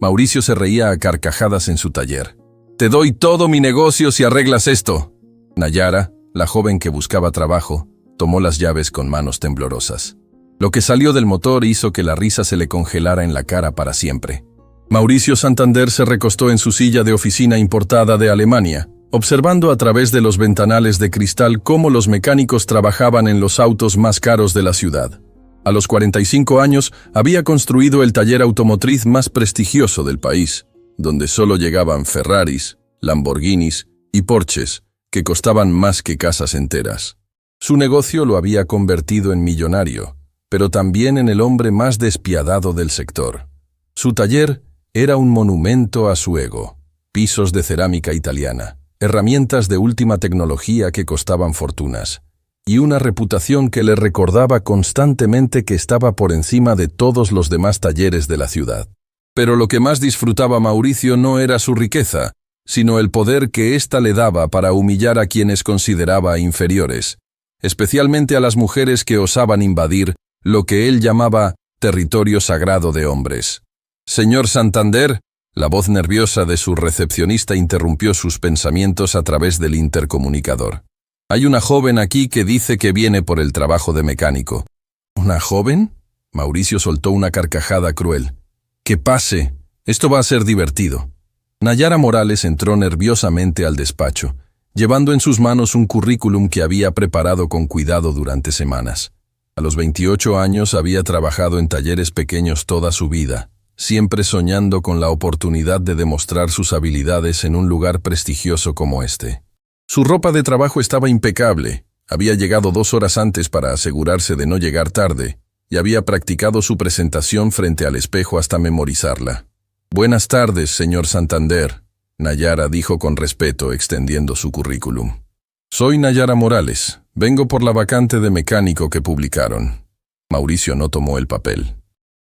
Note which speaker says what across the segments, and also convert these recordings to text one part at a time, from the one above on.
Speaker 1: Mauricio se reía a carcajadas en su taller. «Te doy todo mi negocio si arreglas esto». Nayara, la joven que buscaba trabajo, tomó las llaves con manos temblorosas. Lo que salió del motor hizo que la risa se le congelara en la cara para siempre. Mauricio Santander se recostó en su silla de oficina importada de Alemania, observando a través de los ventanales de cristal cómo los mecánicos trabajaban en los autos más caros de la ciudad. A los 45 años había construido el taller automotriz más prestigioso del país, donde solo llegaban Ferraris, Lamborghinis y Porsches, que costaban más que casas enteras. Su negocio lo había convertido en millonario, pero también en el hombre más despiadado del sector. Su taller era un monumento a su ego. Pisos de cerámica italiana, herramientas de última tecnología que costaban fortunas, y una reputación que le recordaba constantemente que estaba por encima de todos los demás talleres de la ciudad. Pero lo que más disfrutaba Mauricio no era su riqueza, sino el poder que ésta le daba para humillar a quienes consideraba inferiores, especialmente a las mujeres que osaban invadir lo que él llamaba territorio sagrado de hombres. «Señor Santander», la voz nerviosa de su recepcionista interrumpió sus pensamientos a través del intercomunicador. «Hay una joven aquí que dice que viene por el trabajo de mecánico». «¿Una joven?». Mauricio soltó una carcajada cruel. «Que pase, esto va a ser divertido». Nayara Morales entró nerviosamente al despacho, llevando en sus manos un currículum que había preparado con cuidado durante semanas. A los 28 años había trabajado en talleres pequeños toda su vida, siempre soñando con la oportunidad de demostrar sus habilidades en un lugar prestigioso como este. Su ropa de trabajo estaba impecable, había llegado 2 horas antes para asegurarse de no llegar tarde, y había practicado su presentación frente al espejo hasta memorizarla. «Buenas tardes, señor Santander», Nayara dijo con respeto, extendiendo su currículum. «Soy Nayara Morales, vengo por la vacante de mecánico que publicaron». Mauricio no tomó el papel.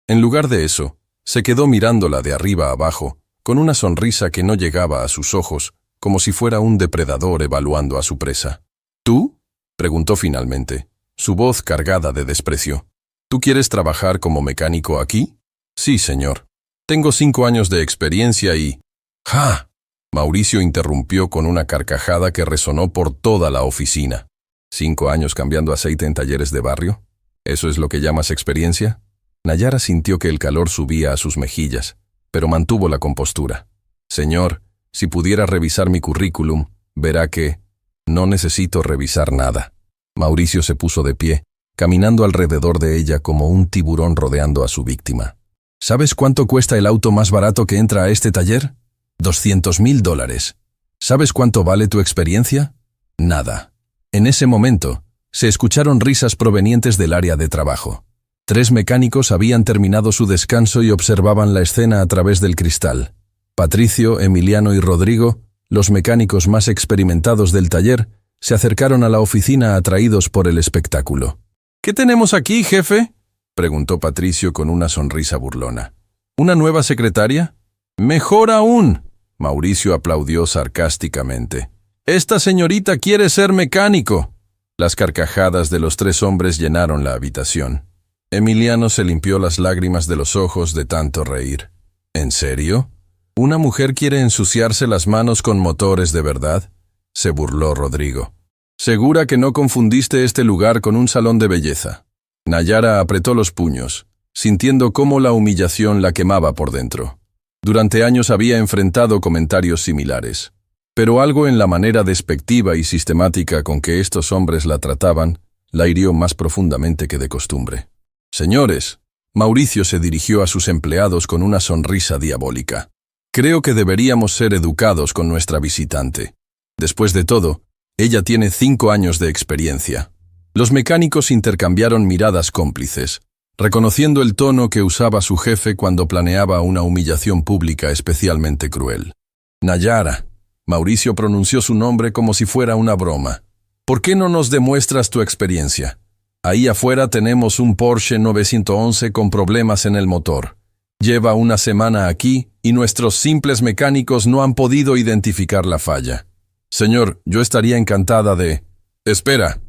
Speaker 1: En lugar de eso, se quedó mirándola de arriba a abajo, con una sonrisa que no llegaba a sus ojos, como si fuera un depredador evaluando a su presa. «¿Tú?», preguntó finalmente, su voz cargada de desprecio. «¿Tú quieres trabajar como mecánico aquí?». «Sí, señor. Tengo 5 años de experiencia y...». «¡Ja!», Mauricio interrumpió con una carcajada que resonó por toda la oficina. «¿5 años cambiando aceite en talleres de barrio? ¿Eso es lo que llamas experiencia?». Nayara sintió que el calor subía a sus mejillas, pero mantuvo la compostura. «Señor, si pudiera revisar mi currículum, verá que... no necesito revisar nada». Mauricio se puso de pie, caminando alrededor de ella como un tiburón rodeando a su víctima. «¿Sabes cuánto cuesta el auto más barato que entra a este taller? $200,000. ¿Sabes cuánto vale tu experiencia? Nada». En ese momento, se escucharon risas provenientes del área de trabajo. 3 mecánicos habían terminado su descanso y observaban la escena a través del cristal. Patricio, Emiliano y Rodrigo, los mecánicos más experimentados del taller, se acercaron a la oficina atraídos por el espectáculo. «¿Qué tenemos aquí, jefe?», preguntó Patricio con una sonrisa burlona. «¿Una nueva secretaria?». «Mejor aún», Mauricio aplaudió sarcásticamente. «Esta señorita quiere ser mecánico». Las carcajadas de los 3 hombres llenaron la habitación. Emiliano se limpió las lágrimas de los ojos de tanto reír. «¿En serio? ¿Una mujer quiere ensuciarse las manos con motores de verdad?», se burló Rodrigo. «¿Segura que no confundiste este lugar con un salón de belleza?». Nayara apretó los puños, sintiendo cómo la humillación la quemaba por dentro. Durante años había enfrentado comentarios similares, pero algo en la manera despectiva y sistemática con que estos hombres la trataban la hirió más profundamente que de costumbre. «Señores», Mauricio se dirigió a sus empleados con una sonrisa diabólica. «Creo que deberíamos ser educados con nuestra visitante. Después de todo, ella tiene 5 años de experiencia». Los mecánicos intercambiaron miradas cómplices, reconociendo el tono que usaba su jefe cuando planeaba una humillación pública especialmente cruel. «Nayara», Mauricio pronunció su nombre como si fuera una broma. «¿Por qué no nos demuestras tu experiencia? Ahí afuera tenemos un Porsche 911 con problemas en el motor. Lleva una semana aquí y nuestros simples mecánicos no han podido identificar la falla». «Señor, yo estaría encantada de...». «Espera».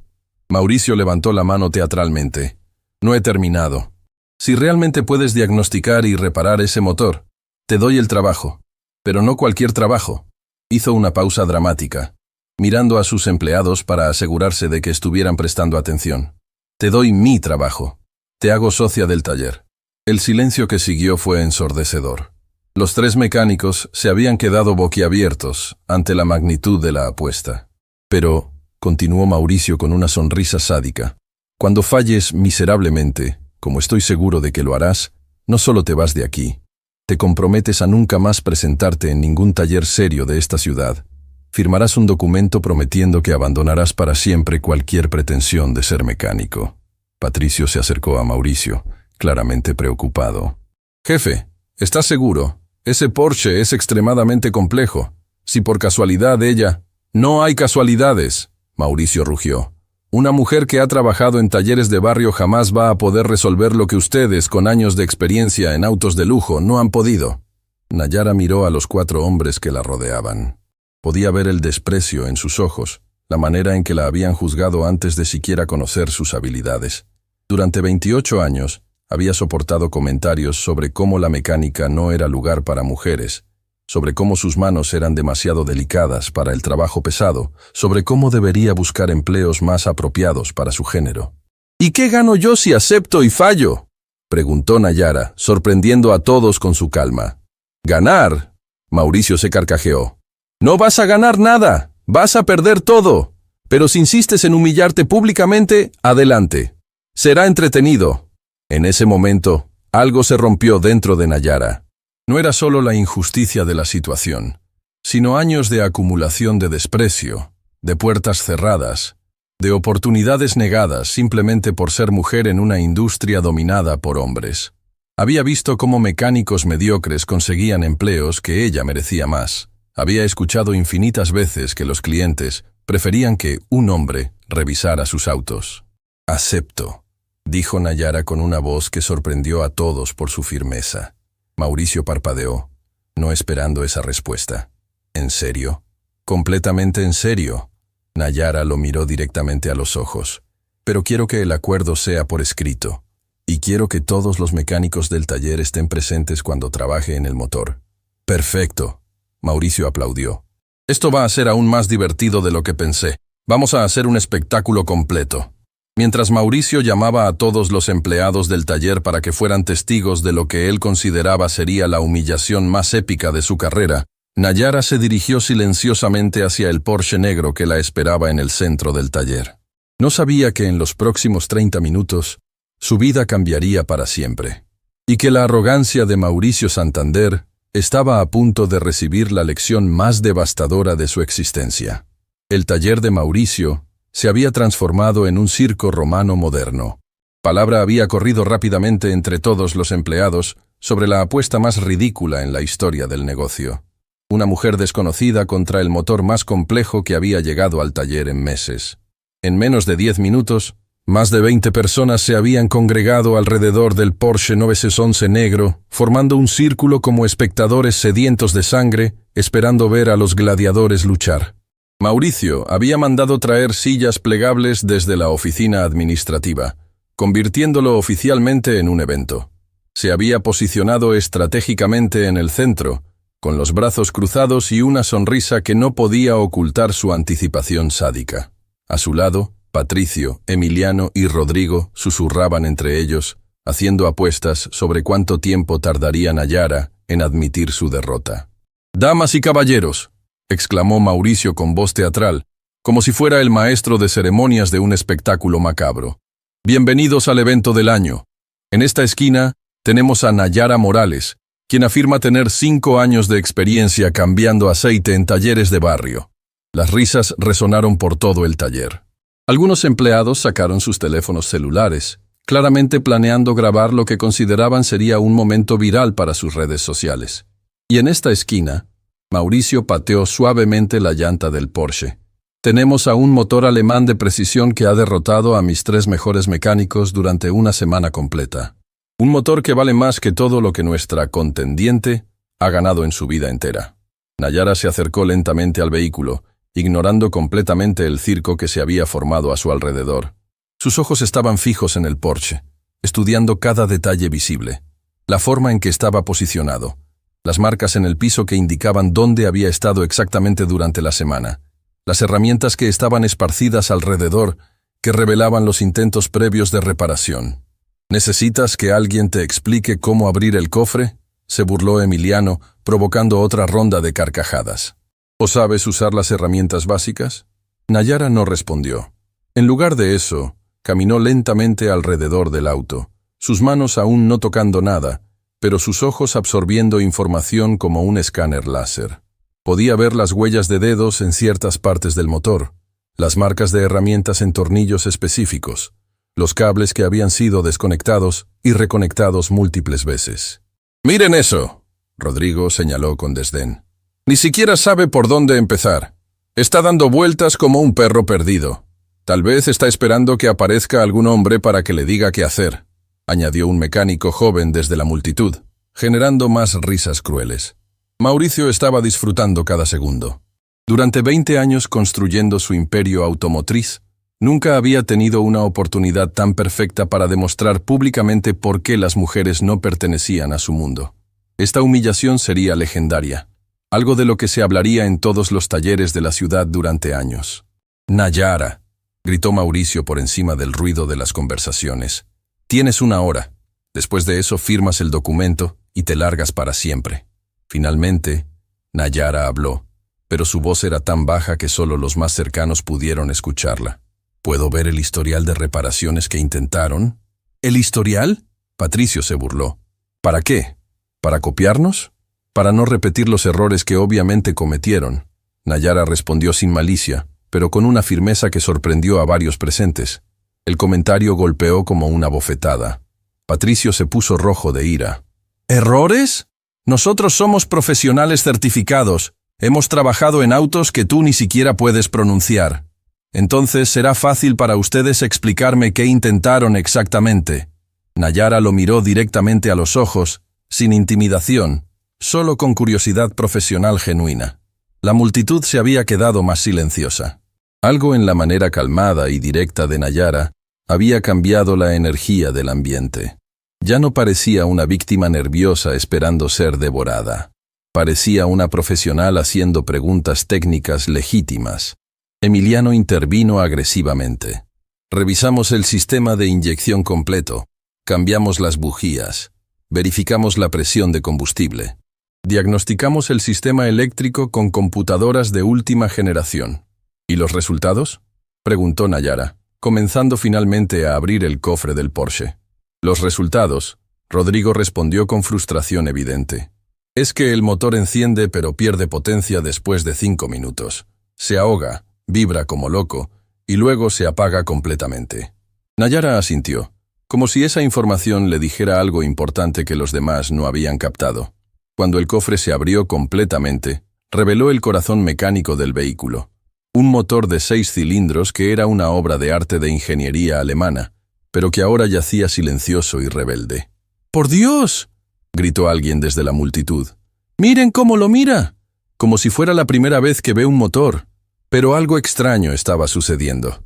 Speaker 1: Mauricio levantó la mano teatralmente. «No he terminado. Si realmente puedes diagnosticar y reparar ese motor, Te doy el trabajo. Pero no cualquier trabajo. Hizo una pausa dramática, mirando a sus empleados para asegurarse de que estuvieran prestando atención. Te doy mi trabajo. Te hago socia del taller. El silencio que siguió fue ensordecedor. Los tres mecánicos se habían quedado boquiabiertos ante la magnitud de la apuesta. Pero, continuó Mauricio con una sonrisa sádica, cuando falles miserablemente, como estoy seguro de que lo harás, no solo te vas de aquí, te comprometes a nunca más presentarte en ningún taller serio de esta ciudad. Firmarás un documento prometiendo que abandonarás para siempre cualquier pretensión de ser mecánico. Patricio se acercó a Mauricio, claramente preocupado. Jefe, ¿estás seguro? Ese Porsche es extremadamente complejo. Si por casualidad ella... No hay casualidades, Mauricio rugió. Una mujer que ha trabajado en talleres de barrio jamás va a poder resolver lo que ustedes, con años de experiencia en autos de lujo, no han podido. Nayara miró a los 4 hombres que la rodeaban. Podía ver el desprecio en sus ojos, la manera en que la habían juzgado antes de siquiera conocer sus habilidades. Durante 28 años, había soportado comentarios sobre cómo la mecánica no era lugar para mujeres, sobre cómo sus manos eran demasiado delicadas para el trabajo pesado, sobre cómo debería buscar empleos más apropiados para su género. ¿Y qué gano yo si acepto y fallo?, preguntó Nayara, sorprendiendo a todos con su calma. ¿Ganar? Mauricio se carcajeó. No vas a ganar nada, vas a perder todo. Pero si insistes en humillarte públicamente, adelante. Será entretenido. En ese momento, algo se rompió dentro de Nayara. No era solo la injusticia de la situación, sino años de acumulación de desprecio, de puertas cerradas, de oportunidades negadas simplemente por ser mujer en una industria dominada por hombres. Había visto cómo mecánicos mediocres conseguían empleos que ella merecía más. Había escuchado infinitas veces que los clientes preferían que un hombre revisara sus autos. Acepto, dijo Nayara con una voz que sorprendió a todos por su firmeza. Mauricio parpadeó, no esperando esa respuesta. ¿En serio? ¿Completamente en serio? Nayara lo miró directamente a los ojos. Pero quiero que el acuerdo sea por escrito. Y quiero que todos los mecánicos del taller estén presentes cuando trabaje en el motor. Perfecto. Mauricio aplaudió. Esto va a ser aún más divertido de lo que pensé. Vamos a hacer un espectáculo completo. Mientras Mauricio llamaba a todos los empleados del taller para que fueran testigos de lo que él consideraba sería la humillación más épica de su carrera, Nayara se dirigió silenciosamente hacia el Porsche negro que la esperaba en el centro del taller. No sabía que en los próximos 30 minutos su vida cambiaría para siempre, y que la arrogancia de Mauricio Santander estaba a punto de recibir la lección más devastadora de su existencia. El taller de Mauricio se había transformado en un circo romano moderno. Palabra había corrido rápidamente entre todos los empleados sobre la apuesta más ridícula en la historia del negocio. Una mujer desconocida contra el motor más complejo que había llegado al taller en meses. En menos de 10 minutos, más de 20 personas se habían congregado alrededor del Porsche 911 negro, formando un círculo como espectadores sedientos de sangre, esperando ver a los gladiadores luchar. Mauricio había mandado traer sillas plegables desde la oficina administrativa, convirtiéndolo oficialmente en un evento. Se había posicionado estratégicamente en el centro, con los brazos cruzados y una sonrisa que no podía ocultar su anticipación sádica. A su lado, Patricio, Emiliano y Rodrigo susurraban entre ellos, haciendo apuestas sobre cuánto tiempo tardaría Nayara en admitir su derrota. «Damas y caballeros», exclamó Mauricio con voz teatral, como si fuera el maestro de ceremonias de un espectáculo macabro. «Bienvenidos al evento del año. En esta esquina tenemos a Nayara Morales, quien afirma tener 5 años de experiencia cambiando aceite en talleres de barrio». Las risas resonaron por todo el taller. Algunos empleados sacaron sus teléfonos celulares, claramente planeando grabar lo que consideraban sería un momento viral para sus redes sociales. Y en esta esquina, Mauricio pateó suavemente la llanta del Porsche. «Tenemos a un motor alemán de precisión que ha derrotado a mis 3 mejores mecánicos durante una semana completa. Un motor que vale más que todo lo que nuestra contendiente ha ganado en su vida entera». Nayara se acercó lentamente al vehículo, ignorando completamente el circo que se había formado a su alrededor. Sus ojos estaban fijos en el Porsche, estudiando cada detalle visible, la forma en que estaba posicionado, las marcas en el piso que indicaban dónde había estado exactamente durante la semana, las herramientas que estaban esparcidas alrededor, que revelaban los intentos previos de reparación. ¿Necesitas que alguien te explique cómo abrir el cofre?, se burló Emiliano, provocando otra ronda de carcajadas. ¿O sabes usar las herramientas básicas? Nayara no respondió. En lugar de eso, caminó lentamente alrededor del auto, sus manos aún no tocando nada, pero sus ojos absorbiendo información como un escáner láser. Podía ver las huellas de dedos en ciertas partes del motor, las marcas de herramientas en tornillos específicos, los cables que habían sido desconectados y reconectados múltiples veces. «¡Miren eso!», Rodrigo señaló con desdén. «Ni siquiera sabe por dónde empezar. Está dando vueltas como un perro perdido. Tal vez está esperando que aparezca algún hombre para que le diga qué hacer», añadió un mecánico joven desde la multitud, generando más risas crueles. Mauricio estaba disfrutando cada segundo. Durante 20 años construyendo su imperio automotriz, nunca había tenido una oportunidad tan perfecta para demostrar públicamente por qué las mujeres no pertenecían a su mundo. Esta humillación sería legendaria, algo de lo que se hablaría en todos los talleres de la ciudad durante años. «Nayara», gritó Mauricio por encima del ruido de las conversaciones. «Tienes 1 hora. Después de eso firmas el documento y te largas para siempre». Finalmente, Nayara habló, pero su voz era tan baja que solo los más cercanos pudieron escucharla. «¿Puedo ver el historial de reparaciones que intentaron?» «¿El historial?», Patricio se burló. «¿Para qué? ¿Para copiarnos? ¿Para no repetir los errores que obviamente cometieron?», Nayara respondió sin malicia, pero con una firmeza que sorprendió a varios presentes. El comentario golpeó como una bofetada. Patricio se puso rojo de ira. «¿Errores? Nosotros somos profesionales certificados. Hemos trabajado en autos que tú ni siquiera puedes pronunciar. Entonces será fácil para ustedes explicarme qué intentaron exactamente». Nayara lo miró directamente a los ojos, sin intimidación, solo con curiosidad profesional genuina. La multitud se había quedado más silenciosa. Algo en la manera calmada y directa de Nayara había cambiado la energía del ambiente. Ya no parecía una víctima nerviosa esperando ser devorada. Parecía una profesional haciendo preguntas técnicas legítimas. Emiliano intervino agresivamente. «Revisamos el sistema de inyección completo, cambiamos las bujías, verificamos la presión de combustible, diagnosticamos el sistema eléctrico con computadoras de última generación». «¿Y los resultados?», preguntó Nayara, comenzando finalmente a abrir el cofre del Porsche. «Los resultados», Rodrigo respondió con frustración evidente. «Es que el motor enciende pero pierde potencia después de 5 minutos. Se ahoga, vibra como loco, y luego se apaga completamente». Nayara asintió, como si esa información le dijera algo importante que los demás no habían captado. Cuando el cofre se abrió completamente, reveló el corazón mecánico del vehículo. Un motor de 6 cilindros que era una obra de arte de ingeniería alemana, pero que ahora yacía silencioso y rebelde. «¡Por Dios!», gritó alguien desde la multitud. «¡Miren cómo lo mira!», como si fuera la primera vez que ve un motor. Pero algo extraño estaba sucediendo.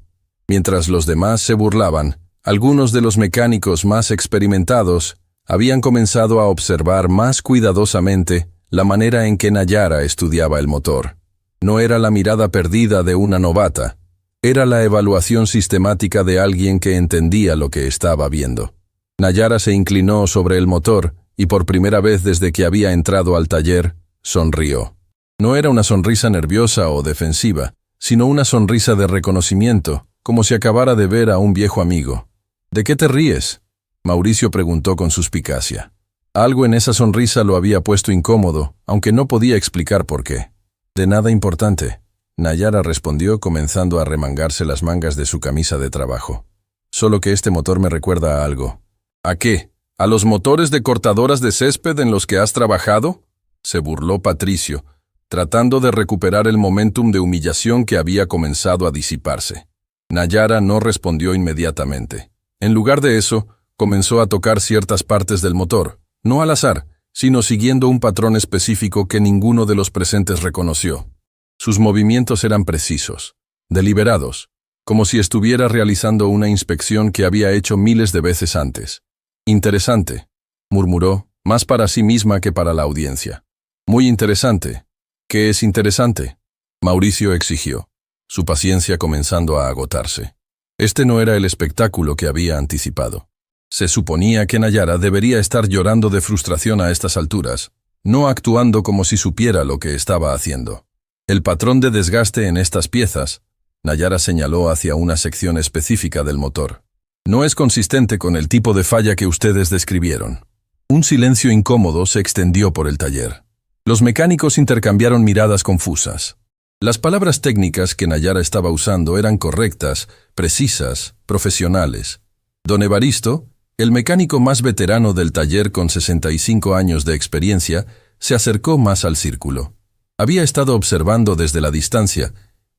Speaker 1: Mientras los demás se burlaban, algunos de los mecánicos más experimentados habían comenzado a observar más cuidadosamente la manera en que Nayara estudiaba el motor. No era la mirada perdida de una novata, era la evaluación sistemática de alguien que entendía lo que estaba viendo. Nayara se inclinó sobre el motor y por primera vez desde que había entrado al taller, sonrió. No era una sonrisa nerviosa o defensiva, sino una sonrisa de reconocimiento, como si acabara de ver a un viejo amigo. «¿De qué te ríes?», Mauricio preguntó con suspicacia. Algo en esa sonrisa lo había puesto incómodo, aunque no podía explicar por qué. «De nada importante», Nayara respondió comenzando a remangarse las mangas de su camisa de trabajo. «Solo que este motor me recuerda a algo». «¿A qué? ¿A los motores de cortadoras de césped en los que has trabajado?», se burló Patricio, tratando de recuperar el momentum de humillación que había comenzado a disiparse. Nayara no respondió inmediatamente. En lugar de eso, comenzó a tocar ciertas partes del motor, no al azar, sino siguiendo un patrón específico que ninguno de los presentes reconoció. Sus movimientos eran precisos, deliberados, como si estuviera realizando una inspección que había hecho miles de veces antes. «Interesante», murmuró, más para sí misma que para la audiencia. Muy interesante. ¿Qué es interesante? Mauricio exigió, su paciencia comenzando a agotarse. Este no era el espectáculo que había anticipado. Se suponía que Nayara debería estar llorando de frustración a estas alturas, no actuando como si supiera lo que estaba haciendo. El patrón de desgaste en estas piezas, Nayara señaló hacia una sección específica del motor. No es consistente con el tipo de falla que ustedes describieron. Un silencio incómodo se extendió por el taller. Los mecánicos intercambiaron miradas confusas. Las palabras técnicas que Nayara estaba usando eran correctas, precisas, profesionales. Don Evaristo, el mecánico más veterano del taller con 65 años de experiencia, se acercó más al círculo. Había estado observando desde la distancia,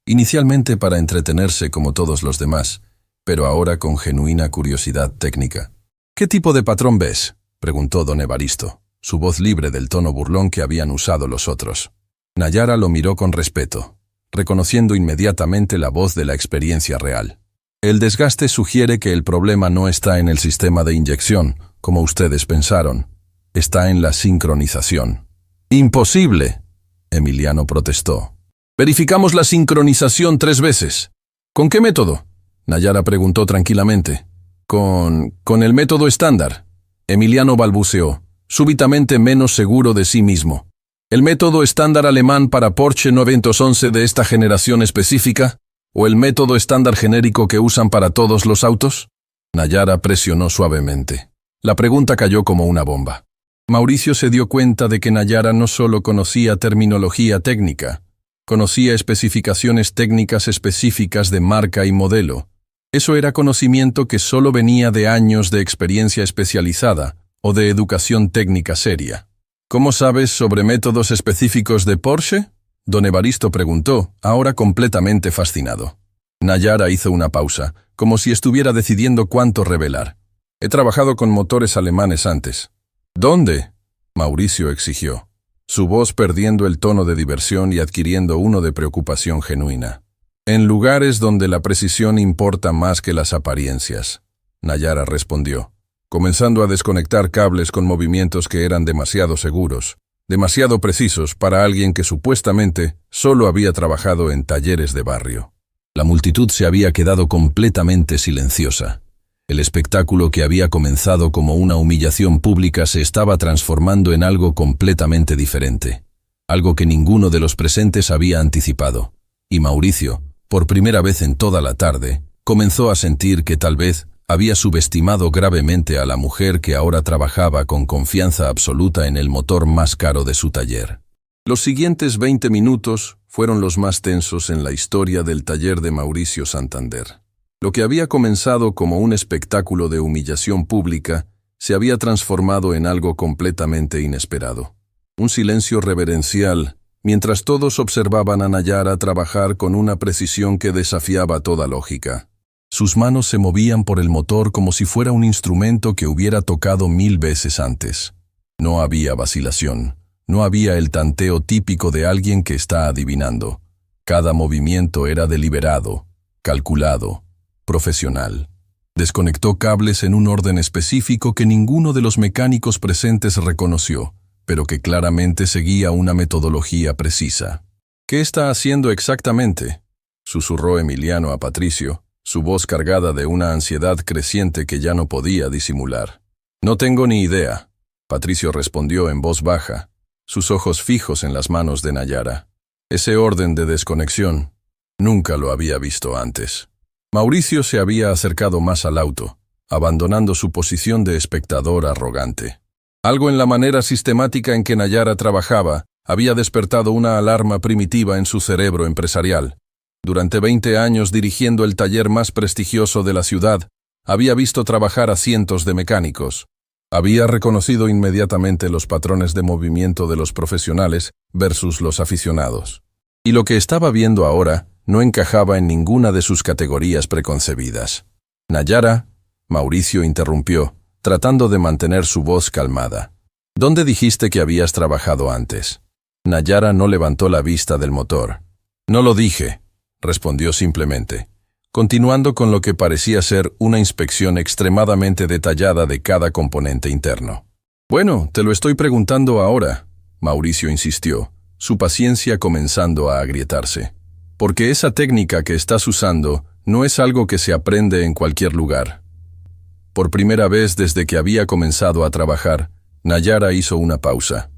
Speaker 1: inicialmente para entretenerse como todos los demás, pero ahora con genuina curiosidad técnica. ¿Qué tipo de patrón ves?, preguntó don Evaristo, su voz libre del tono burlón que habían usado los otros. Nayara lo miró con respeto, reconociendo inmediatamente la voz de la experiencia real. El desgaste sugiere que el problema no está en el sistema de inyección, como ustedes pensaron. Está en la sincronización. ¡Imposible!, Emiliano protestó. Verificamos la sincronización 3 veces. ¿Con qué método?, Nayara preguntó tranquilamente. Con el método estándar. Emiliano balbuceó, súbitamente menos seguro de sí mismo. ¿El método estándar alemán para Porsche 911 de esta generación específica? ¿O el método estándar genérico que usan para todos los autos? Nayara presionó suavemente. La pregunta cayó como una bomba. Mauricio se dio cuenta de que Nayara no solo conocía terminología técnica, conocía especificaciones técnicas específicas de marca y modelo. Eso era conocimiento que solo venía de años de experiencia especializada o de educación técnica seria. ¿Cómo sabes sobre métodos específicos de Porsche?, don Evaristo preguntó, ahora completamente fascinado. Nayara hizo una pausa, como si estuviera decidiendo cuánto revelar. He trabajado con motores alemanes antes. ¿Dónde?, Mauricio exigió, su voz perdiendo el tono de diversión y adquiriendo uno de preocupación genuina. En lugares donde la precisión importa más que las apariencias, Nayara respondió, comenzando a desconectar cables con movimientos que eran demasiado seguros, demasiado precisos para alguien que supuestamente solo había trabajado en talleres de barrio. La multitud se había quedado completamente silenciosa. El espectáculo que había comenzado como una humillación pública se estaba transformando en algo completamente diferente, algo que ninguno de los presentes había anticipado, y Mauricio, por primera vez en toda la tarde, comenzó a sentir que tal vez había subestimado gravemente a la mujer que ahora trabajaba con confianza absoluta en el motor más caro de su taller. Los siguientes 20 minutos fueron los más tensos en la historia del taller de Mauricio Santander. Lo que había comenzado como un espectáculo de humillación pública se había transformado en algo completamente inesperado. Un silencio reverencial, mientras todos observaban a Nayara trabajar con una precisión que desafiaba toda lógica. Sus manos se movían por el motor como si fuera un instrumento que hubiera tocado 1000 veces antes. No había vacilación, no había el tanteo típico de alguien que está adivinando. Cada movimiento era deliberado, calculado, profesional. Desconectó cables en un orden específico que ninguno de los mecánicos presentes reconoció, pero que claramente seguía una metodología precisa. ¿Qué está haciendo exactamente?, susurró Emiliano a Patricio, su voz cargada de una ansiedad creciente que ya no podía disimular. No tengo ni idea, Patricio respondió en voz baja, sus ojos fijos en las manos de Nayara. Ese orden de desconexión, nunca lo había visto antes. Mauricio se había acercado más al auto, abandonando su posición de espectador arrogante. Algo en la manera sistemática en que Nayara trabajaba había despertado una alarma primitiva en su cerebro empresarial. Durante 20 años dirigiendo el taller más prestigioso de la ciudad, había visto trabajar a cientos de mecánicos. Había reconocido inmediatamente los patrones de movimiento de los profesionales versus los aficionados. Y lo que estaba viendo ahora no encajaba en ninguna de sus categorías preconcebidas. Nayara, Mauricio interrumpió, tratando de mantener su voz calmada. ¿Dónde dijiste que habías trabajado antes? Nayara no levantó la vista del motor. No lo dije, respondió simplemente, continuando con lo que parecía ser una inspección extremadamente detallada de cada componente interno. Bueno, te lo estoy preguntando ahora, Mauricio insistió, su paciencia comenzando a agrietarse. Porque esa técnica que estás usando no es algo que se aprende en cualquier lugar. Por primera vez desde que había comenzado a trabajar, Nayara hizo una pausa.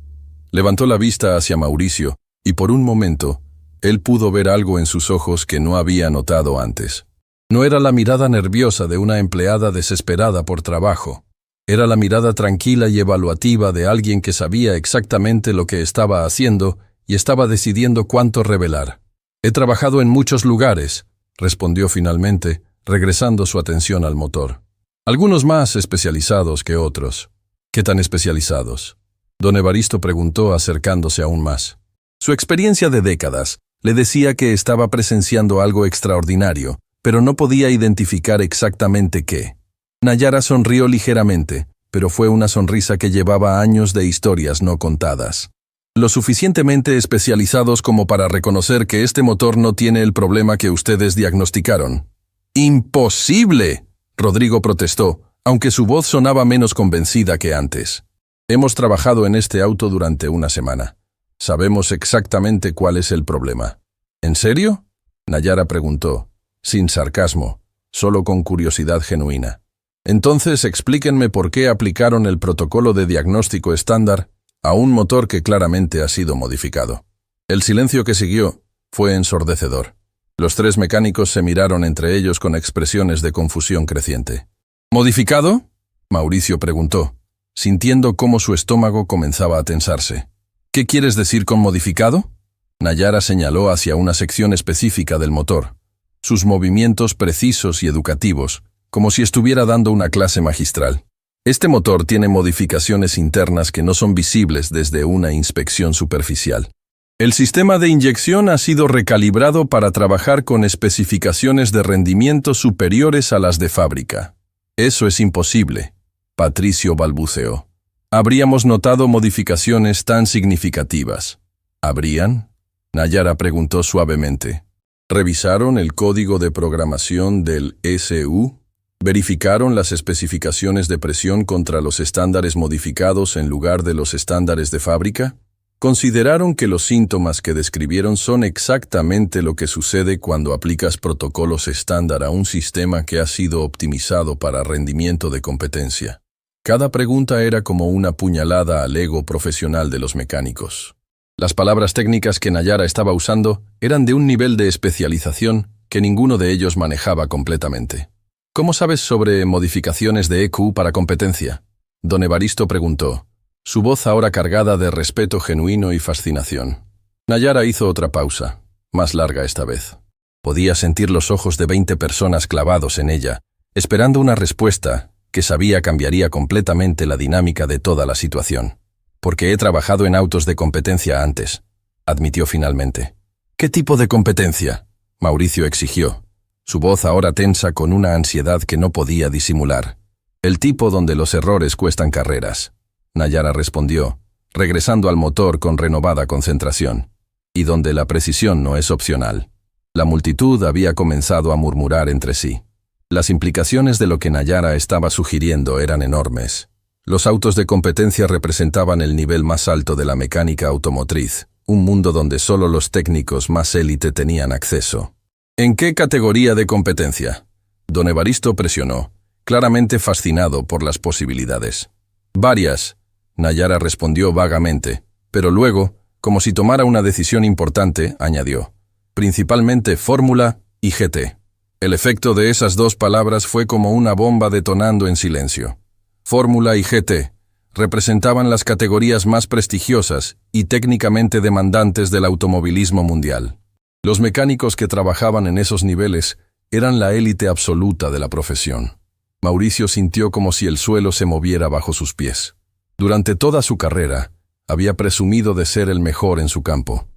Speaker 1: Levantó la vista hacia Mauricio, y por un momento, él pudo ver algo en sus ojos que no había notado antes. No era la mirada nerviosa de una empleada desesperada por trabajo. Era la mirada tranquila y evaluativa de alguien que sabía exactamente lo que estaba haciendo y estaba decidiendo cuánto revelar. «He trabajado en muchos lugares», respondió finalmente, regresando su atención al motor. «Algunos más especializados que otros». «¿Qué tan especializados?», don Evaristo preguntó acercándose aún más. Su experiencia de décadas le decía que estaba presenciando algo extraordinario, pero no podía identificar exactamente qué. Nayara sonrió ligeramente, pero fue una sonrisa que llevaba años de historias no contadas. Lo suficientemente especializados como para reconocer que este motor no tiene el problema que ustedes diagnosticaron. ¡Imposible!, Rodrigo protestó, aunque su voz sonaba menos convencida que antes. Hemos trabajado en este auto durante una semana. Sabemos exactamente cuál es el problema. ¿En serio?, Nayara preguntó, sin sarcasmo, solo con curiosidad genuina. Entonces explíquenme por qué aplicaron el protocolo de diagnóstico estándar a un motor que claramente ha sido modificado. El silencio que siguió fue ensordecedor. Los tres mecánicos se miraron entre ellos con expresiones de confusión creciente. ¿Modificado?, Mauricio preguntó, sintiendo cómo su estómago comenzaba a tensarse. ¿Qué quieres decir con modificado? Nayara señaló hacia una sección específica del motor. Sus movimientos precisos y educativos, como si estuviera dando una clase magistral. Este motor tiene modificaciones internas que no son visibles desde una inspección superficial. El sistema de inyección ha sido recalibrado para trabajar con especificaciones de rendimiento superiores a las de fábrica. Eso es imposible, Patricio balbuceó. Habríamos notado modificaciones tan significativas. ¿Habrían?, Nayara preguntó suavemente. ¿Revisaron el código de programación del SU? ¿Verificaron las especificaciones de presión contra los estándares modificados en lugar de los estándares de fábrica? ¿Consideraron que los síntomas que describieron son exactamente lo que sucede cuando aplicas protocolos estándar a un sistema que ha sido optimizado para rendimiento de competencia? Cada pregunta era como una puñalada al ego profesional de los mecánicos. Las palabras técnicas que Nayara estaba usando eran de un nivel de especialización que ninguno de ellos manejaba completamente. ¿Cómo sabes sobre modificaciones de EQ para competencia?, don Evaristo preguntó, su voz ahora cargada de respeto genuino y fascinación. Nayara hizo otra pausa, más larga esta vez. Podía sentir los ojos de 20 personas clavados en ella, esperando una respuesta que sabía cambiaría completamente la dinámica de toda la situación. Porque he trabajado en autos de competencia antes, admitió finalmente. ¿Qué tipo de competencia?, Mauricio exigió, su voz ahora tensa con una ansiedad que no podía disimular. El tipo donde los errores cuestan carreras, Nayara respondió, regresando al motor con renovada concentración. Y donde la precisión no es opcional. La multitud había comenzado a murmurar entre sí. Las implicaciones de lo que Nayara estaba sugiriendo eran enormes. Los autos de competencia representaban el nivel más alto de la mecánica automotriz, un mundo donde solo los técnicos más élite tenían acceso. ¿En qué categoría de competencia?, don Evaristo presionó, claramente fascinado por las posibilidades. Varias, Nayara respondió vagamente, pero luego, como si tomara una decisión importante, añadió. Principalmente Fórmula y GT. El efecto de esas dos palabras fue como una bomba detonando en silencio. Fórmula y GT representaban las categorías más prestigiosas y técnicamente demandantes del automovilismo mundial. Los mecánicos que trabajaban en esos niveles eran la élite absoluta de la profesión. Mauricio sintió como si el suelo se moviera bajo sus pies. Durante toda su carrera, había presumido de ser el mejor en su campo,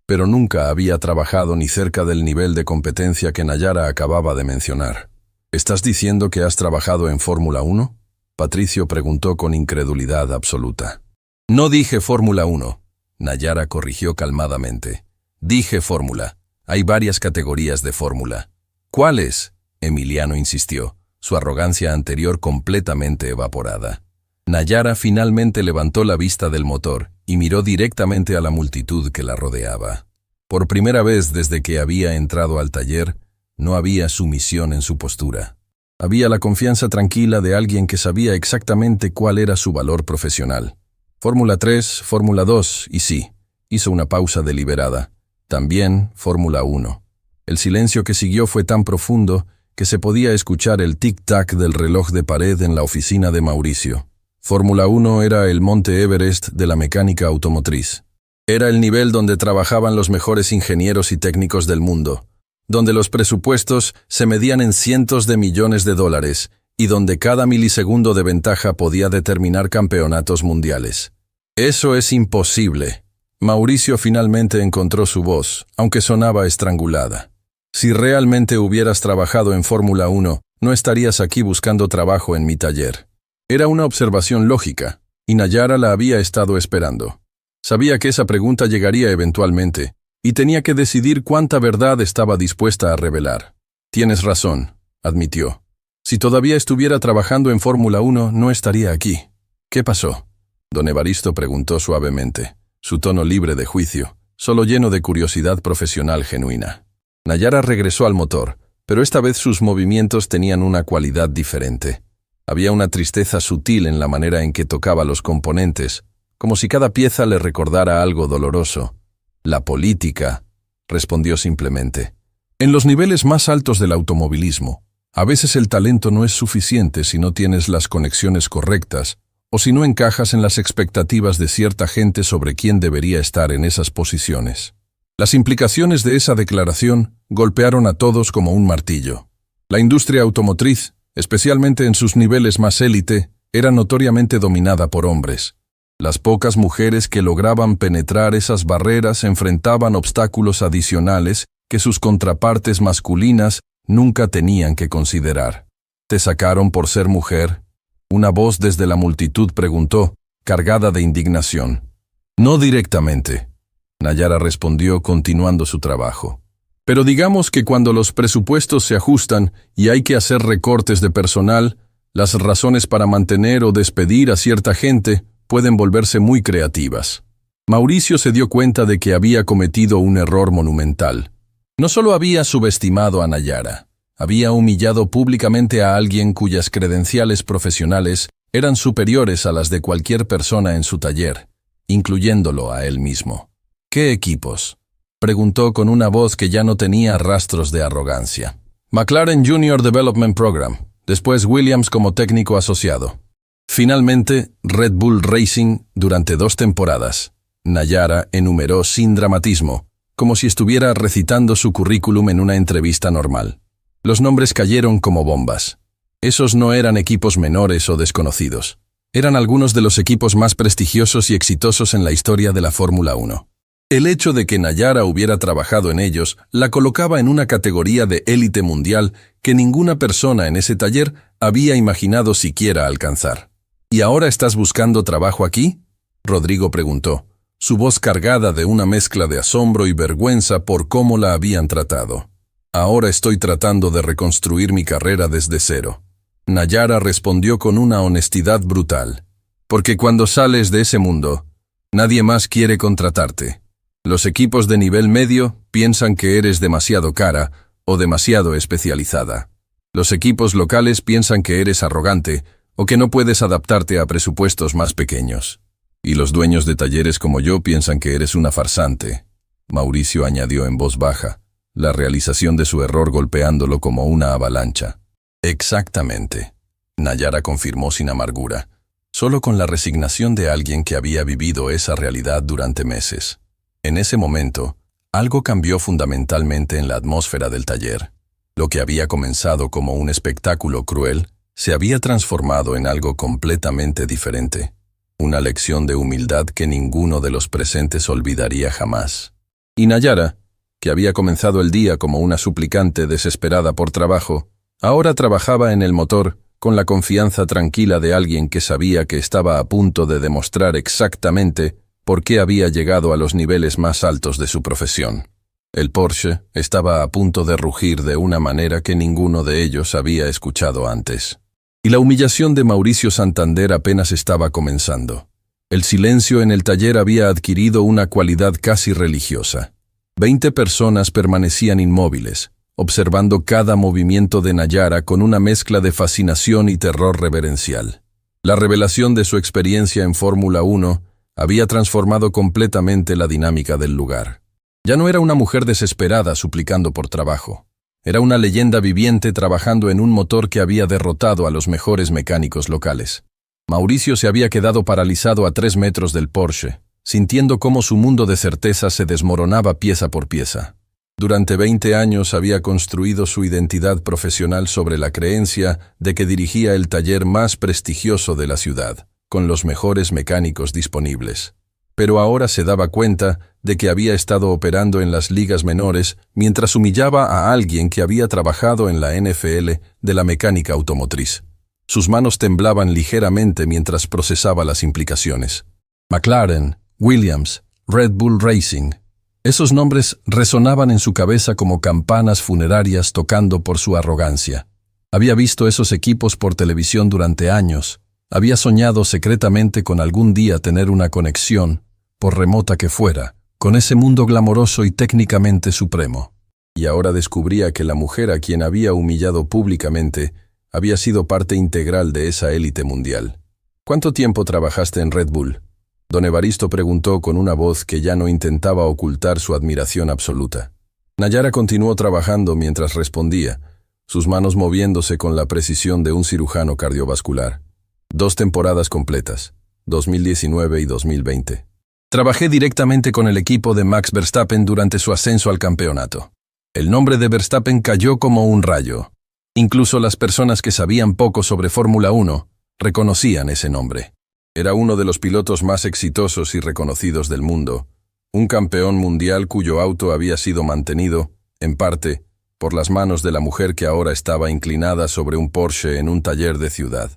Speaker 1: pero nunca había trabajado ni cerca del nivel de competencia que Nayara acababa de mencionar. ¿Estás diciendo que has trabajado en Fórmula 1? Patricio preguntó con incredulidad absoluta. No dije Fórmula 1, Nayara corrigió calmadamente. Dije Fórmula. Hay varias categorías de Fórmula. ¿Cuáles?, Emiliano insistió, su arrogancia anterior completamente evaporada. Nayara finalmente levantó la vista del motor y miró directamente a la multitud que la rodeaba. Por primera vez desde que había entrado al taller, no había sumisión en su postura. Había la confianza tranquila de alguien que sabía exactamente cuál era su valor profesional. Fórmula 3, Fórmula 2 y sí, hizo una pausa deliberada. También Fórmula 1. El silencio que siguió fue tan profundo que se podía escuchar el tic-tac del reloj de pared en la oficina de Mauricio. Fórmula 1 era el Monte Everest de la mecánica automotriz. Era el nivel donde trabajaban los mejores ingenieros y técnicos del mundo, donde los presupuestos se medían en cientos de millones de dólares y donde cada milisegundo de ventaja podía determinar campeonatos mundiales. Eso es imposible. Mauricio finalmente encontró su voz, aunque sonaba estrangulada. Si realmente hubieras trabajado en Fórmula 1, no estarías aquí buscando trabajo en mi taller. Era una observación lógica, y Nayara la había estado esperando. Sabía que esa pregunta llegaría eventualmente, y tenía que decidir cuánta verdad estaba dispuesta a revelar. Tienes razón, admitió. Si todavía estuviera trabajando en Fórmula 1, no estaría aquí. ¿Qué pasó? Don Evaristo preguntó suavemente, su tono libre de juicio, solo lleno de curiosidad profesional genuina. Nayara regresó al motor, pero esta vez sus movimientos tenían una cualidad diferente. Había una tristeza sutil en la manera en que tocaba los componentes, como si cada pieza le recordara algo doloroso. La política, respondió simplemente. En los niveles más altos del automovilismo, a veces el talento no es suficiente si no tienes las conexiones correctas o si no encajas en las expectativas de cierta gente sobre quién debería estar en esas posiciones. Las implicaciones de esa declaración golpearon a todos como un martillo. La industria automotriz, especialmente en sus niveles más élite, era notoriamente dominada por hombres. Las pocas mujeres que lograban penetrar esas barreras enfrentaban obstáculos adicionales que sus contrapartes masculinas nunca tenían que considerar. ¿Te sacaron por ser mujer? Una voz desde la multitud preguntó, cargada de indignación. No directamente, Nayara respondió continuando su trabajo. Pero digamos que cuando los presupuestos se ajustan y hay que hacer recortes de personal, las razones para mantener o despedir a cierta gente pueden volverse muy creativas. Mauricio se dio cuenta de que había cometido un error monumental. No solo había subestimado a Nayara, había humillado públicamente a alguien cuyas credenciales profesionales eran superiores a las de cualquier persona en su taller, incluyéndolo a él mismo. ¿Qué equipos?, preguntó con una voz que ya no tenía rastros de arrogancia. McLaren Junior Development Program, después Williams como técnico asociado. Finalmente, Red Bull Racing durante 2 temporadas. Nayara enumeró sin dramatismo, como si estuviera recitando su currículum en una entrevista normal. Los nombres cayeron como bombas. Esos no eran equipos menores o desconocidos. Eran algunos de los equipos más prestigiosos y exitosos en la historia de la Fórmula 1. El hecho de que Nayara hubiera trabajado en ellos la colocaba en una categoría de élite mundial que ninguna persona en ese taller había imaginado siquiera alcanzar. ¿Y ahora estás buscando trabajo aquí?, Rodrigo preguntó, su voz cargada de una mezcla de asombro y vergüenza por cómo la habían tratado. Ahora estoy tratando de reconstruir mi carrera desde cero. Nayara respondió con una honestidad brutal. Porque cuando sales de ese mundo, nadie más quiere contratarte. Los equipos de nivel medio piensan que eres demasiado cara o demasiado especializada. Los equipos locales piensan que eres arrogante o que no puedes adaptarte a presupuestos más pequeños. Y los dueños de talleres como yo piensan que eres una farsante, Mauricio añadió en voz baja, la realización de su error golpeándolo como una avalancha. Exactamente, Nayara confirmó sin amargura, solo con la resignación de alguien que había vivido esa realidad durante meses. En ese momento, algo cambió fundamentalmente en la atmósfera del taller. Lo que había comenzado como un espectáculo cruel se había transformado en algo completamente diferente. Una lección de humildad que ninguno de los presentes olvidaría jamás. Y Nayara, que había comenzado el día como una suplicante desesperada por trabajo, ahora trabajaba en el motor con la confianza tranquila de alguien que sabía que estaba a punto de demostrar exactamente por qué había llegado a los niveles más altos de su profesión. El Porsche estaba a punto de rugir de una manera que ninguno de ellos había escuchado antes. Y la humillación de Mauricio Santander apenas estaba comenzando. El silencio en el taller había adquirido una cualidad casi religiosa. 20 personas permanecían inmóviles, observando cada movimiento de Nayara con una mezcla de fascinación y terror reverencial. La revelación de su experiencia en Fórmula 1 había transformado completamente la dinámica del lugar. Ya no era una mujer desesperada suplicando por trabajo. Era una leyenda viviente trabajando en un motor que había derrotado a los mejores mecánicos locales. Mauricio se había quedado paralizado a 3 metros del Porsche, sintiendo cómo su mundo de certeza se desmoronaba pieza por pieza. Durante 20 años había construido su identidad profesional sobre la creencia de que dirigía el taller más prestigioso de la ciudad, con los mejores mecánicos disponibles. Pero ahora se daba cuenta de que había estado operando en las ligas menores mientras humillaba a alguien que había trabajado en la NFL de la mecánica automotriz. Sus manos temblaban ligeramente mientras procesaba las implicaciones. McLaren, Williams, Red Bull Racing. Esos nombres resonaban en su cabeza como campanas funerarias tocando por su arrogancia. Había visto esos equipos por televisión durante años. Había soñado secretamente con algún día tener una conexión, por remota que fuera, con ese mundo glamoroso y técnicamente supremo. Y ahora descubría que la mujer a quien había humillado públicamente había sido parte integral de esa élite mundial. ¿Cuánto tiempo trabajaste en Red Bull? Don Evaristo preguntó con una voz que ya no intentaba ocultar su admiración absoluta. Nayara continuó trabajando mientras respondía, sus manos moviéndose con la precisión de un cirujano cardiovascular. 2 temporadas completas, 2019 y 2020. Trabajé directamente con el equipo de Max Verstappen durante su ascenso al campeonato. El nombre de Verstappen cayó como un rayo. Incluso las personas que sabían poco sobre Fórmula 1 reconocían ese nombre. Era uno de los pilotos más exitosos y reconocidos del mundo, un campeón mundial cuyo auto había sido mantenido, en parte, por las manos de la mujer que ahora estaba inclinada sobre un Porsche en un taller de ciudad.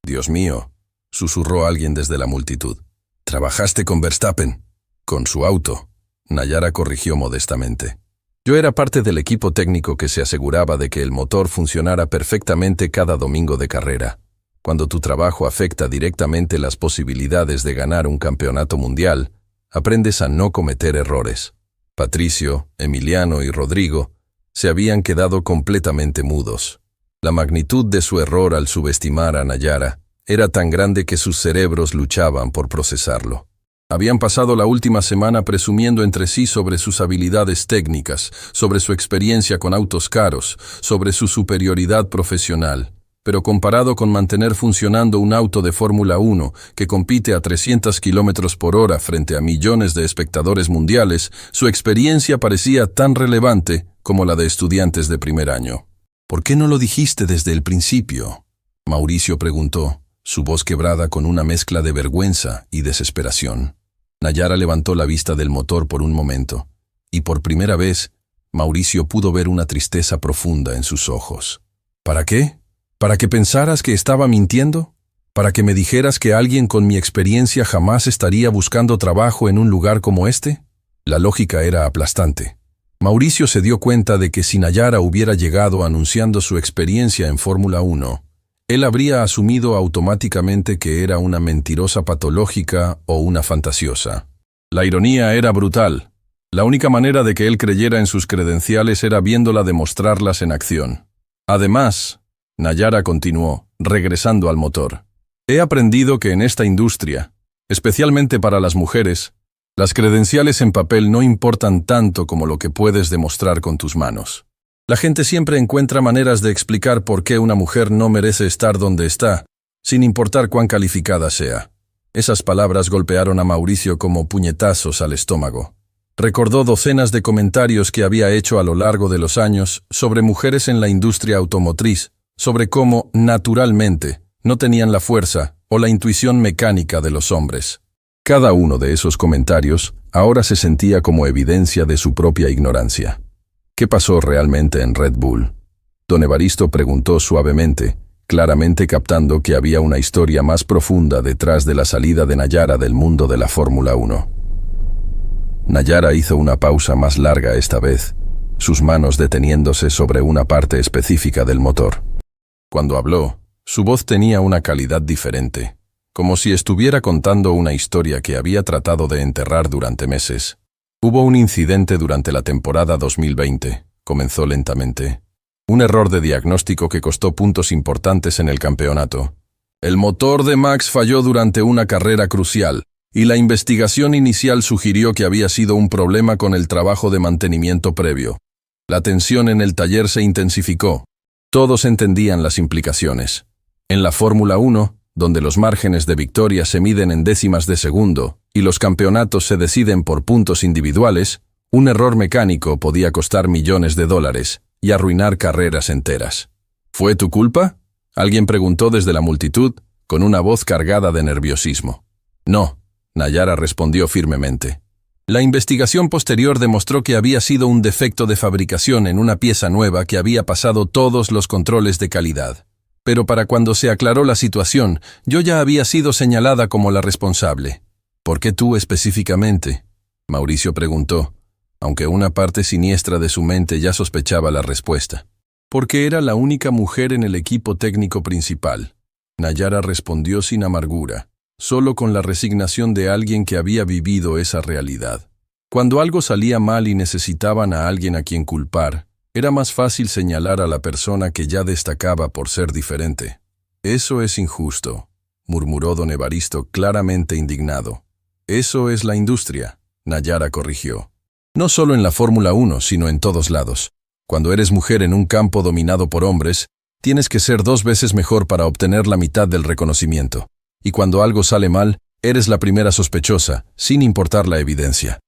Speaker 1: «Dios mío», susurró alguien desde la multitud. «¿Trabajaste con Verstappen?» «Con su auto», Nayara corrigió modestamente. «Yo era parte del equipo técnico que se aseguraba de que el motor funcionara perfectamente cada domingo de carrera. Cuando tu trabajo afecta directamente las posibilidades de ganar un campeonato mundial, aprendes a no cometer errores». Patricio, Emiliano y Rodrigo se habían quedado completamente mudos. La magnitud de su error al subestimar a Nayara era tan grande que sus cerebros luchaban por procesarlo. Habían pasado la última semana presumiendo entre sí sobre sus habilidades técnicas, sobre su experiencia con autos caros, sobre su superioridad profesional. Pero comparado con mantener funcionando un auto de Fórmula 1 que compite a 300 km/h frente a millones de espectadores mundiales, su experiencia parecía tan relevante como la de estudiantes de primer año. «¿Por qué no lo dijiste desde el principio?», Mauricio preguntó, su voz quebrada con una mezcla de vergüenza y desesperación. Nayara levantó la vista del motor por un momento, y por primera vez, Mauricio pudo ver una tristeza profunda en sus ojos. «¿Para qué? ¿Para que pensaras que estaba mintiendo? ¿Para que me dijeras que alguien con mi experiencia jamás estaría buscando trabajo en un lugar como este?» La lógica era aplastante. Mauricio se dio cuenta de que si Nayara hubiera llegado anunciando su experiencia en Fórmula 1, él habría asumido automáticamente que era una mentirosa patológica o una fantasiosa. La ironía era brutal. La única manera de que él creyera en sus credenciales era viéndola demostrarlas en acción. Además, Nayara continuó, regresando al motor. «He aprendido que en esta industria, especialmente para las mujeres, las credenciales en papel no importan tanto como lo que puedes demostrar con tus manos. La gente siempre encuentra maneras de explicar por qué una mujer no merece estar donde está, sin importar cuán calificada sea». Esas palabras golpearon a Mauricio como puñetazos al estómago. Recordó docenas de comentarios que había hecho a lo largo de los años sobre mujeres en la industria automotriz, sobre cómo, naturalmente, no tenían la fuerza o la intuición mecánica de los hombres. Cada uno de esos comentarios ahora se sentía como evidencia de su propia ignorancia. ¿Qué pasó realmente en Red Bull? Don Evaristo preguntó suavemente, claramente captando que había una historia más profunda detrás de la salida de Nayara del mundo de la Fórmula 1. Nayara hizo una pausa más larga esta vez, sus manos deteniéndose sobre una parte específica del motor. Cuando habló, Su voz tenía una calidad diferente, como si estuviera contando una historia que había tratado de enterrar durante meses. Hubo un incidente durante la temporada 2020, comenzó lentamente. Un error de diagnóstico que costó puntos importantes en el campeonato. El motor de Max falló durante una carrera crucial, y la investigación inicial sugirió que había sido un problema con el trabajo de mantenimiento previo. La tensión en el taller se intensificó. Todos entendían las implicaciones. En la Fórmula 1, donde los márgenes de victoria se miden en décimas de segundo y los campeonatos se deciden por puntos individuales, un error mecánico podía costar millones de dólares y arruinar carreras enteras. ¿Fue tu culpa?, alguien preguntó desde la multitud, con una voz cargada de nerviosismo. No, Nayara respondió firmemente. La investigación posterior demostró que había sido un defecto de fabricación en una pieza nueva que había pasado todos los controles de calidad. Pero para cuando se aclaró la situación, yo ya había sido señalada como la responsable. ¿Por qué tú específicamente?, Mauricio preguntó, aunque una parte siniestra de su mente ya sospechaba la respuesta. Porque era la única mujer en el equipo técnico principal. Nayara respondió sin amargura, solo con la resignación de alguien que había vivido esa realidad. Cuando algo salía mal y necesitaban a alguien a quien culpar, era más fácil señalar a la persona que ya destacaba por ser diferente. Eso es injusto, murmuró don Evaristo claramente indignado. Eso es la industria, Nayara corrigió. No solo en la Fórmula 1, sino en todos lados. Cuando eres mujer en un campo dominado por hombres, tienes que ser 2 veces mejor para obtener la mitad del reconocimiento. Y cuando algo sale mal, eres la primera sospechosa, sin importar la evidencia.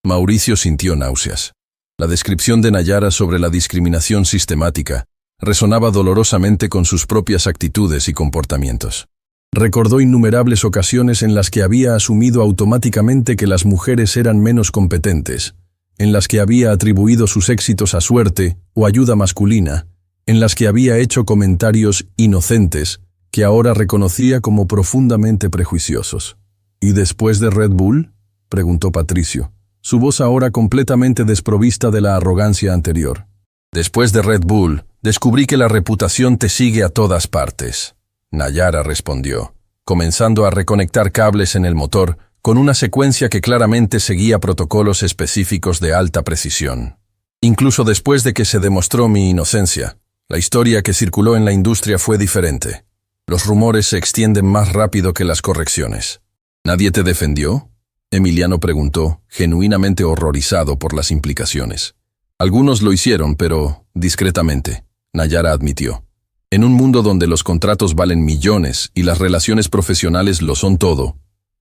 Speaker 1: Mauricio sintió náuseas. La descripción de Nayara sobre la discriminación sistemática resonaba dolorosamente con sus propias actitudes y comportamientos. Recordó innumerables ocasiones en las que había asumido automáticamente que las mujeres eran menos competentes, en las que había atribuido sus éxitos a suerte o ayuda masculina, en las que había hecho comentarios inocentes que ahora reconocía como profundamente prejuiciosos. ¿Y después de Red Bull?, preguntó Patricio, su voz ahora completamente desprovista de la arrogancia anterior. Después de Red Bull, descubrí que la reputación te sigue a todas partes, Nayara respondió, comenzando a reconectar cables en el motor con una secuencia que claramente seguía protocolos específicos de alta precisión. Incluso después de que se demostró mi inocencia, la historia que circuló en la industria fue diferente. Los rumores se extienden más rápido que las correcciones. ¿Nadie te defendió?, Emiliano preguntó, genuinamente horrorizado por las implicaciones. Algunos lo hicieron, pero discretamente, Nayara admitió. En un mundo donde los contratos valen millones y las relaciones profesionales lo son todo,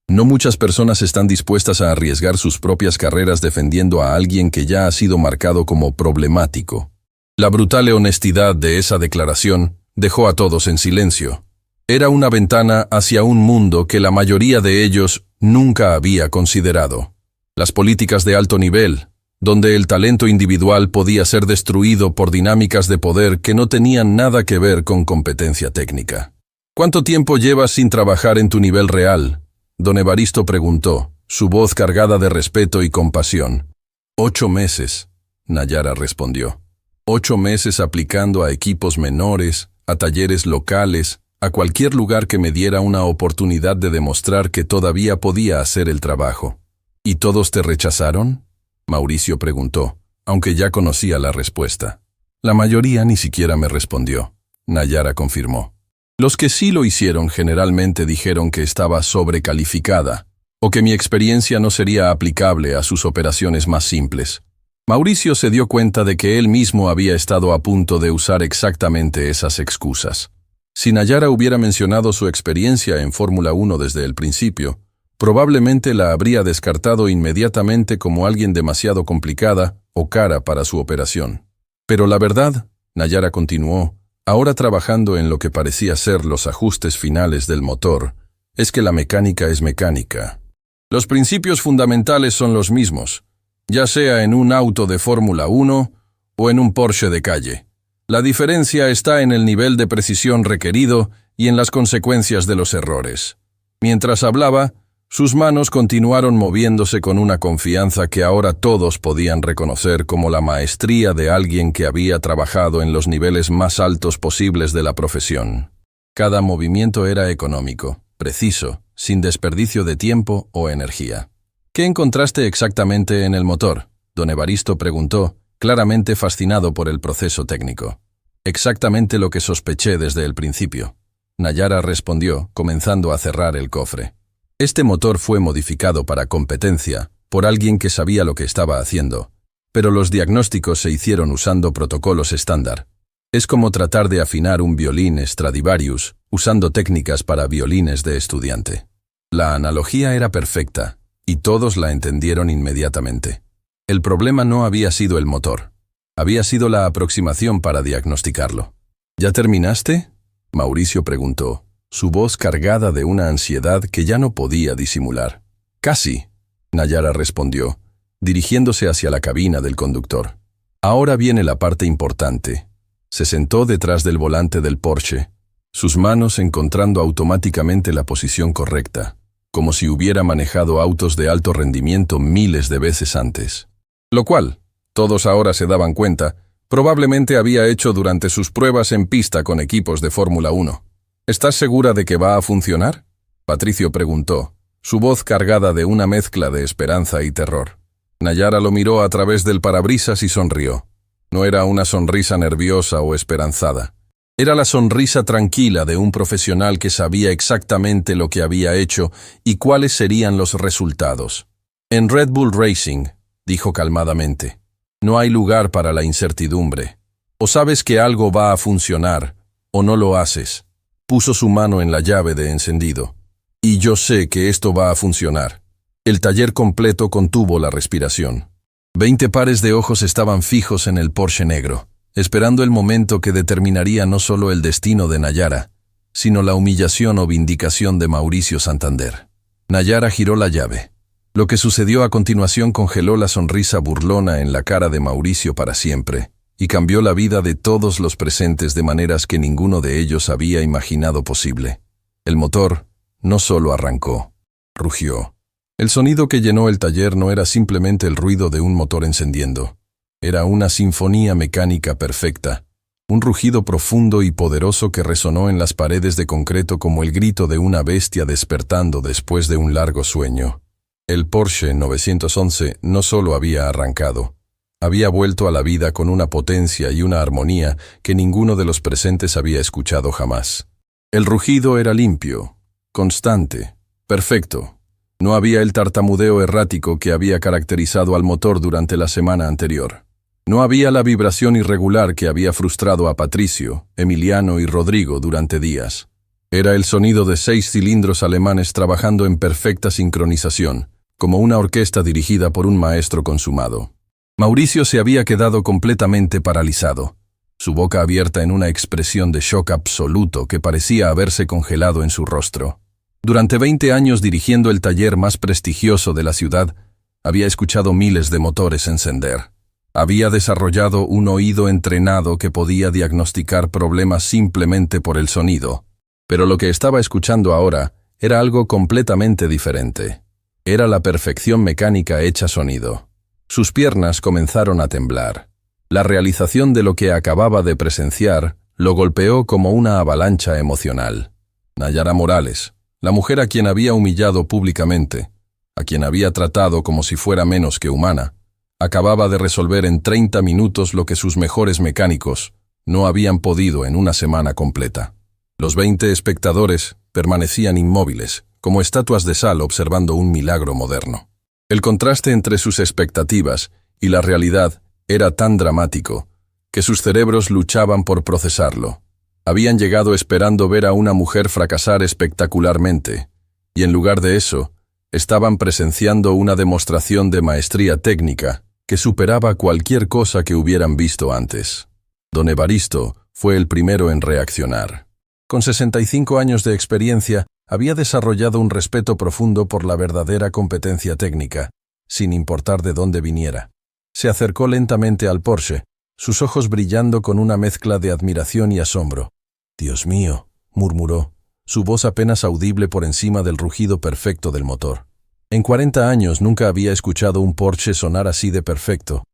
Speaker 1: no muchas personas están dispuestas a arriesgar sus propias carreras defendiendo a alguien que ya ha sido marcado como problemático. La brutal honestidad de esa declaración dejó a todos en silencio. Era una ventana hacia un mundo que la mayoría de ellos nunca había considerado. Las políticas de alto nivel, donde el talento individual podía ser destruido por dinámicas de poder que no tenían nada que ver con competencia técnica. ¿Cuánto tiempo llevas sin trabajar en tu nivel real?, don Evaristo preguntó, su voz cargada de respeto y compasión. 8 meses, Nayara respondió. 8 meses aplicando a equipos menores, a talleres locales, a cualquier lugar que me diera una oportunidad de demostrar que todavía podía hacer el trabajo. ¿Y todos te rechazaron?, Mauricio preguntó, aunque ya conocía la respuesta. La mayoría ni siquiera me respondió, Nayara confirmó. Los que sí lo hicieron generalmente dijeron que estaba sobrecalificada, o que mi experiencia no sería aplicable a sus operaciones más simples. Mauricio se dio cuenta de que él mismo había estado a punto de usar exactamente esas excusas. Si Nayara hubiera mencionado su experiencia en Fórmula 1 desde el principio, probablemente la habría descartado inmediatamente como alguien demasiado complicada o cara para su operación. Pero la verdad, Nayara continuó, ahora trabajando en lo que parecía ser los ajustes finales del motor, es que la mecánica es mecánica. Los principios fundamentales son los mismos, ya sea en un auto de Fórmula 1 o en un Porsche de calle. La diferencia está en el nivel de precisión requerido y en las consecuencias de los errores. Mientras hablaba, sus manos continuaron moviéndose con una confianza que ahora todos podían reconocer como la maestría de alguien que había trabajado en los niveles más altos posibles de la profesión. Cada movimiento era económico, preciso, sin desperdicio de tiempo o energía. ¿Qué encontraste exactamente en el motor?, don Evaristo preguntó, claramente fascinado por el proceso técnico. Exactamente lo que sospeché desde el principio. Nayara respondió, comenzando a cerrar el cofre. Este motor fue modificado para competencia, por alguien que sabía lo que estaba haciendo, pero los diagnósticos se hicieron usando protocolos estándar. Es como tratar de afinar un violín Stradivarius usando técnicas para violines de estudiante. La analogía era perfecta, y todos la entendieron inmediatamente. El problema no había sido el motor. Había sido la aproximación para diagnosticarlo. ¿Ya terminaste?, Mauricio preguntó, su voz cargada de una ansiedad que ya no podía disimular. Casi, Nayara respondió, dirigiéndose hacia la cabina del conductor. Ahora viene la parte importante. Se sentó detrás del volante del Porsche, sus manos encontrando automáticamente la posición correcta, como si hubiera manejado autos de alto rendimiento miles de veces antes. Lo cual, todos ahora se daban cuenta, probablemente había hecho durante sus pruebas en pista con equipos de Fórmula 1. ¿Estás segura de que va a funcionar?, Patricio preguntó, su voz cargada de una mezcla de esperanza y terror. Nayara lo miró a través del parabrisas y sonrió. No era una sonrisa nerviosa o esperanzada. Era la sonrisa tranquila de un profesional que sabía exactamente lo que había hecho y cuáles serían los resultados. En Red Bull Racing, dijo calmadamente, no hay lugar para la incertidumbre. O sabes que algo va a funcionar, o no lo haces. Puso su mano en la llave de encendido. Y yo sé que esto va a funcionar. El taller completo contuvo la respiración. 20 pares de ojos estaban fijos en el Porsche negro, esperando el momento que determinaría no solo el destino de Nayara, sino la humillación o vindicación de Mauricio Santander. Nayara giró la llave. Lo que sucedió a continuación congeló la sonrisa burlona en la cara de Mauricio para siempre, y cambió la vida de todos los presentes de maneras que ninguno de ellos había imaginado posible. El motor no solo arrancó, rugió. El sonido que llenó el taller no era simplemente el ruido de un motor encendiendo. Era una sinfonía mecánica perfecta, un rugido profundo y poderoso que resonó en las paredes de concreto como el grito de una bestia despertando después de un largo sueño. El Porsche 911 no solo había arrancado, había vuelto a la vida con una potencia y una armonía que ninguno de los presentes había escuchado jamás. El rugido era limpio, constante, perfecto. No había el tartamudeo errático que había caracterizado al motor durante la semana anterior. No había la vibración irregular que había frustrado a Patricio, Emiliano y Rodrigo durante días. Era el sonido de 6 cilindros alemanes trabajando en perfecta sincronización, como una orquesta dirigida por un maestro consumado. Mauricio se había quedado completamente paralizado, su boca abierta en una expresión de shock absoluto que parecía haberse congelado en su rostro. Durante 20 años dirigiendo el taller más prestigioso de la ciudad, había escuchado miles de motores encender. Había desarrollado un oído entrenado que podía diagnosticar problemas simplemente por el sonido. Pero lo que estaba escuchando ahora era algo completamente diferente. Era la perfección mecánica hecha sonido. Sus piernas comenzaron a temblar. La realización de lo que acababa de presenciar lo golpeó como una avalancha emocional. Nayara Morales, la mujer a quien había humillado públicamente, a quien había tratado como si fuera menos que humana, acababa de resolver en 30 minutos lo que sus mejores mecánicos no habían podido en una semana completa. Los 20 espectadores permanecían inmóviles, como estatuas de sal observando un milagro moderno. El contraste entre sus expectativas y la realidad era tan dramático que sus cerebros luchaban por procesarlo. Habían llegado esperando ver a una mujer fracasar espectacularmente, y en lugar de eso, estaban presenciando una demostración de maestría técnica que superaba cualquier cosa que hubieran visto antes. Don Evaristo fue el primero en reaccionar. Con 65 años de experiencia, había desarrollado un respeto profundo por la verdadera competencia técnica, sin importar de dónde viniera. Se acercó lentamente al Porsche, sus ojos brillando con una mezcla de admiración y asombro. «Dios mío», murmuró, su voz apenas audible por encima del rugido perfecto del motor. En 40 años nunca había escuchado un Porsche sonar así de perfecto.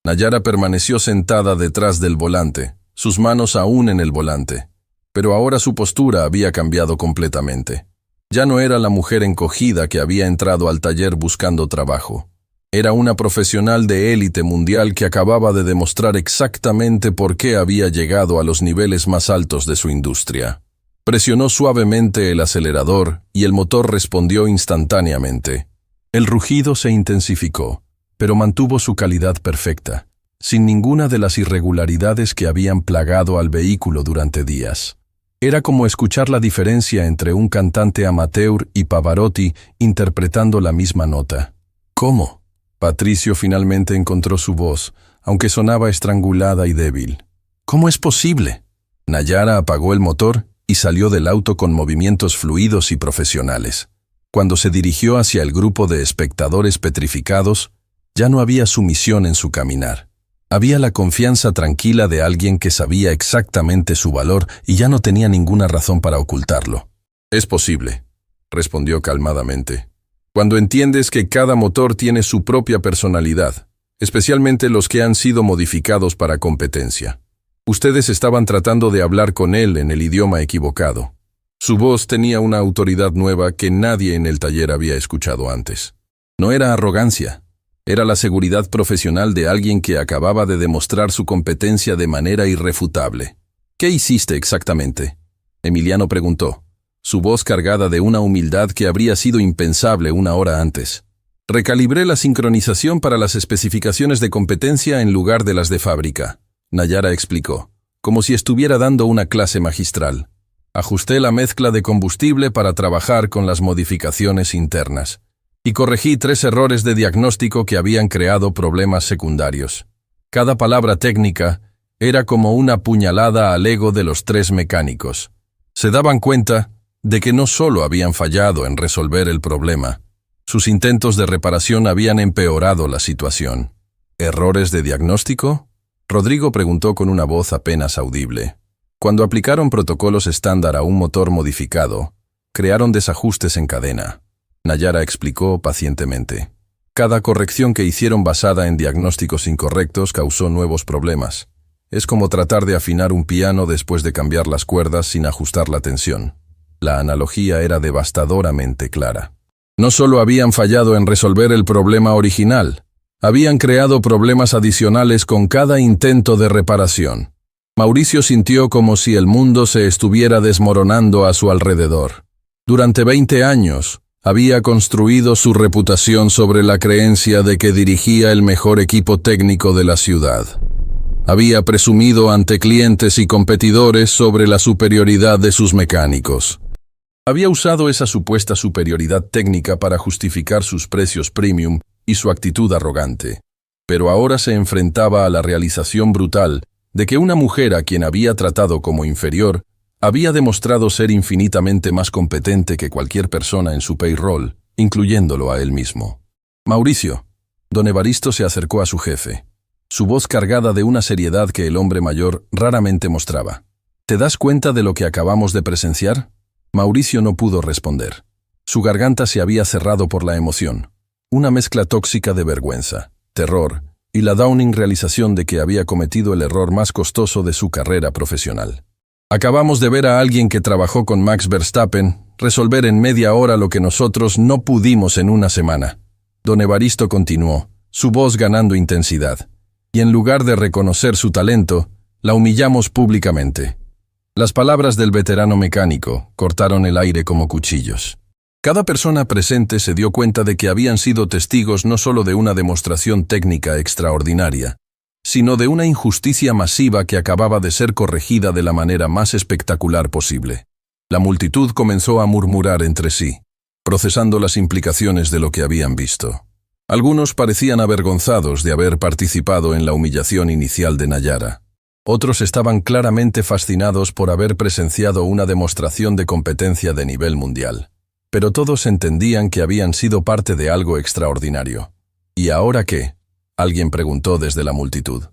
Speaker 1: Nayara permaneció sentada detrás del volante, sus manos aún en el volante. Pero ahora su postura había cambiado completamente. Ya no era la mujer encogida que había entrado al taller buscando trabajo. Era una profesional de élite mundial que acababa de demostrar exactamente por qué había llegado a los niveles más altos de su industria. Presionó suavemente el acelerador y el motor respondió instantáneamente. El rugido se intensificó, pero mantuvo su calidad perfecta, sin ninguna de las irregularidades que habían plagado al vehículo durante días. Era como escuchar la diferencia entre un cantante amateur y Pavarotti interpretando la misma nota. ¿Cómo? Patricio finalmente encontró su voz, aunque sonaba estrangulada y débil. ¿Cómo es posible? Nayara apagó el motor y salió del auto con movimientos fluidos y profesionales. Cuando se dirigió hacia el grupo de espectadores petrificados, ya no había sumisión en su caminar. Había la confianza tranquila de alguien que sabía exactamente su valor y ya no tenía ninguna razón para ocultarlo. «Es posible», respondió calmadamente. «Cuando entiendes que cada motor tiene su propia personalidad, especialmente los que han sido modificados para competencia. Ustedes estaban tratando de hablar con él en el idioma equivocado. Su voz tenía una autoridad nueva que nadie en el taller había escuchado antes. No era arrogancia, era la seguridad profesional de alguien que acababa de demostrar su competencia de manera irrefutable. «¿Qué hiciste exactamente?», Emiliano preguntó, su voz cargada de una humildad que habría sido impensable una hora antes. «Recalibré la sincronización para las especificaciones de competencia en lugar de las de fábrica», Nayara explicó, como si estuviera dando una clase magistral. «Ajusté la mezcla de combustible para trabajar con las modificaciones internas. Y corregí 3 errores de diagnóstico que habían creado problemas secundarios. Cada palabra técnica era como una puñalada al ego de los 3 mecánicos. Se daban cuenta de que no solo habían fallado en resolver el problema, sus intentos de reparación habían empeorado la situación». «¿Errores de diagnóstico?», Rodrigo preguntó con una voz apenas audible. «Cuando aplicaron protocolos estándar a un motor modificado, crearon desajustes en cadena», Nayara explicó pacientemente. «Cada corrección que hicieron basada en diagnósticos incorrectos causó nuevos problemas. Es como tratar de afinar un piano después de cambiar las cuerdas sin ajustar la tensión». La analogía era devastadoramente clara. No solo habían fallado en resolver el problema original, habían creado problemas adicionales con cada intento de reparación. Mauricio sintió como si el mundo se estuviera desmoronando a su alrededor. Durante 20 años, había construido su reputación sobre la creencia de que dirigía el mejor equipo técnico de la ciudad. Había presumido ante clientes y competidores sobre la superioridad de sus mecánicos. Había usado esa supuesta superioridad técnica para justificar sus precios premium y su actitud arrogante. Pero ahora se enfrentaba a la realización brutal de que una mujer a quien había tratado como inferior había demostrado ser infinitamente más competente que cualquier persona en su payroll, incluyéndolo a él mismo. «Mauricio», don Evaristo se acercó a su jefe, su voz cargada de una seriedad que el hombre mayor raramente mostraba. «¿Te das cuenta de lo que acabamos de presenciar?». Mauricio no pudo responder. Su garganta se había cerrado por la emoción, una mezcla tóxica de vergüenza, terror y la dawning realización de que había cometido el error más costoso de su carrera profesional. «Acabamos de ver a alguien que trabajó con Max Verstappen resolver en media hora lo que nosotros no pudimos en una semana». Don Evaristo continuó, su voz ganando intensidad. «Y en lugar de reconocer su talento, la humillamos públicamente». Las palabras del veterano mecánico cortaron el aire como cuchillos. Cada persona presente se dio cuenta de que habían sido testigos no solo de una demostración técnica extraordinaria, sino de una injusticia masiva que acababa de ser corregida de la manera más espectacular posible. La multitud comenzó a murmurar entre sí, procesando las implicaciones de lo que habían visto. Algunos parecían avergonzados de haber participado en la humillación inicial de Nayara. Otros estaban claramente fascinados por haber presenciado una demostración de competencia de nivel mundial. Pero todos entendían que habían sido parte de algo extraordinario. «¿Y ahora qué?», alguien preguntó desde la multitud.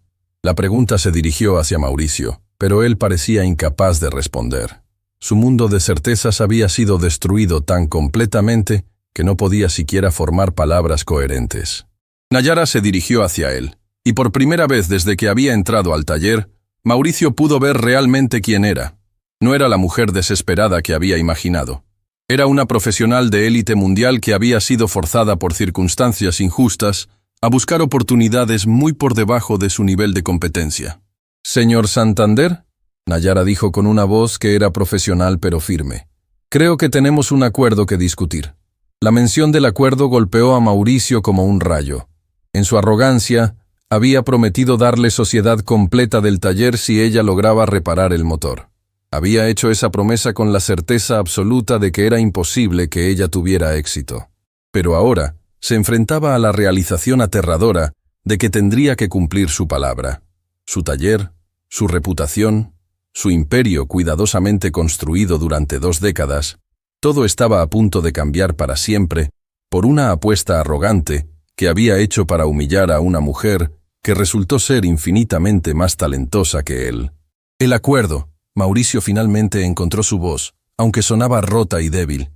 Speaker 1: La pregunta se dirigió hacia Mauricio, pero él parecía incapaz de responder. Su mundo de certezas había sido destruido tan completamente que no podía siquiera formar palabras coherentes. Nayara se dirigió hacia él, y por primera vez desde que había entrado al taller, Mauricio pudo ver realmente quién era. No era la mujer desesperada que había imaginado. Era una profesional de élite mundial que había sido forzada por circunstancias injustas a buscar oportunidades muy por debajo de su nivel de competencia. «Señor Santander», Nayara dijo con una voz que era profesional pero firme, «creo que tenemos un acuerdo que discutir». La mención del acuerdo golpeó a Mauricio como un rayo. En su arrogancia, había prometido darle sociedad completa del taller si ella lograba reparar el motor. Había hecho esa promesa con la certeza absoluta de que era imposible que ella tuviera éxito. Pero ahora se enfrentaba a la realización aterradora de que tendría que cumplir su palabra. Su taller, su reputación, su imperio cuidadosamente construido durante 2 décadas, todo estaba a punto de cambiar para siempre por una apuesta arrogante que había hecho para humillar a una mujer que resultó ser infinitamente más talentosa que él. El acuerdo, Mauricio finalmente encontró su voz, aunque sonaba rota y débil,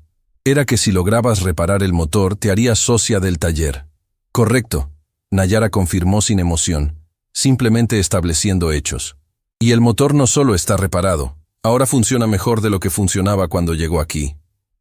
Speaker 1: era que si lograbas reparar el motor te harías socia del taller. Correcto, Nayara confirmó sin emoción, simplemente estableciendo hechos. Y el motor no solo está reparado, ahora funciona mejor de lo que funcionaba cuando llegó aquí.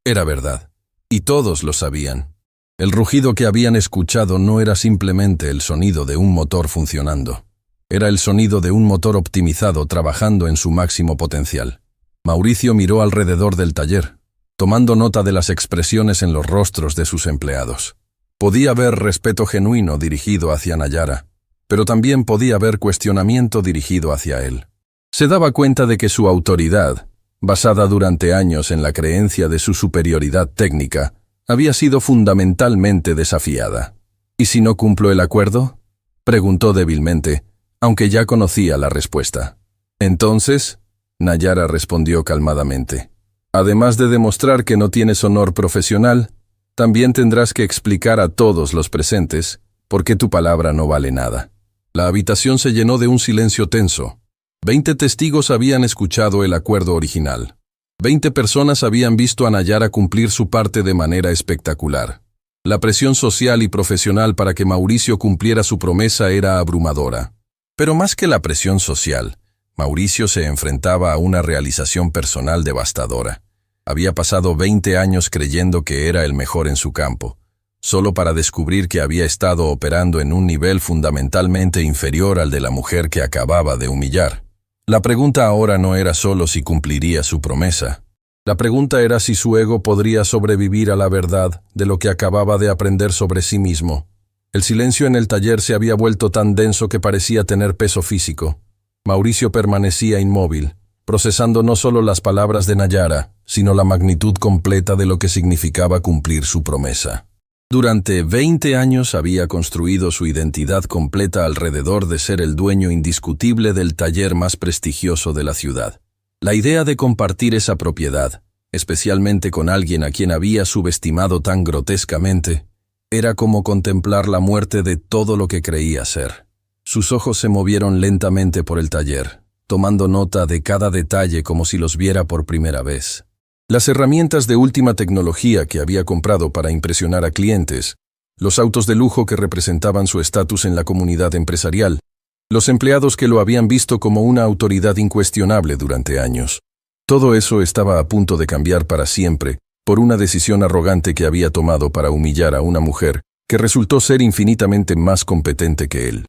Speaker 1: Era verdad. Y todos lo sabían. El rugido que habían escuchado no era simplemente el sonido de un motor funcionando. Era el sonido de un motor optimizado trabajando en su máximo potencial. Mauricio miró alrededor del taller, tomando nota de las expresiones en los rostros de sus empleados. Podía ver respeto genuino dirigido hacia Nayara, pero también podía ver cuestionamiento dirigido hacia él. Se daba cuenta de que su autoridad, basada durante años en la creencia de su superioridad técnica, había sido fundamentalmente desafiada. ¿Y si no cumplo el acuerdo?, preguntó débilmente, aunque ya conocía la respuesta. Entonces, Nayara respondió calmadamente, además de demostrar que no tienes honor profesional, también tendrás que explicar a todos los presentes por qué tu palabra no vale nada. La habitación se llenó de un silencio tenso. 20 testigos habían escuchado el acuerdo original. 20 personas habían visto a Nayara cumplir su parte de manera espectacular. La presión social y profesional para que Mauricio cumpliera su promesa era abrumadora. Pero más que la presión social, Mauricio se enfrentaba a una realización personal devastadora. Había pasado 20 años creyendo que era el mejor en su campo, solo para descubrir que había estado operando en un nivel fundamentalmente inferior al de la mujer que acababa de humillar. La pregunta ahora no era solo si cumpliría su promesa. La pregunta era si su ego podría sobrevivir a la verdad de lo que acababa de aprender sobre sí mismo. El silencio en el taller se había vuelto tan denso que parecía tener peso físico. Mauricio permanecía inmóvil, procesando no solo las palabras de Nayara, sino la magnitud completa de lo que significaba cumplir su promesa. Durante 20 años había construido su identidad completa alrededor de ser el dueño indiscutible del taller más prestigioso de la ciudad. La idea de compartir esa propiedad, especialmente con alguien a quien había subestimado tan grotescamente, era como contemplar la muerte de todo lo que creía ser. Sus ojos se movieron lentamente por el taller, tomando nota de cada detalle como si los viera por primera vez. Las herramientas de última tecnología que había comprado para impresionar a clientes, los autos de lujo que representaban su estatus en la comunidad empresarial, los empleados que lo habían visto como una autoridad incuestionable durante años. Todo eso estaba a punto de cambiar para siempre por una decisión arrogante que había tomado para humillar a una mujer que resultó ser infinitamente más competente que él.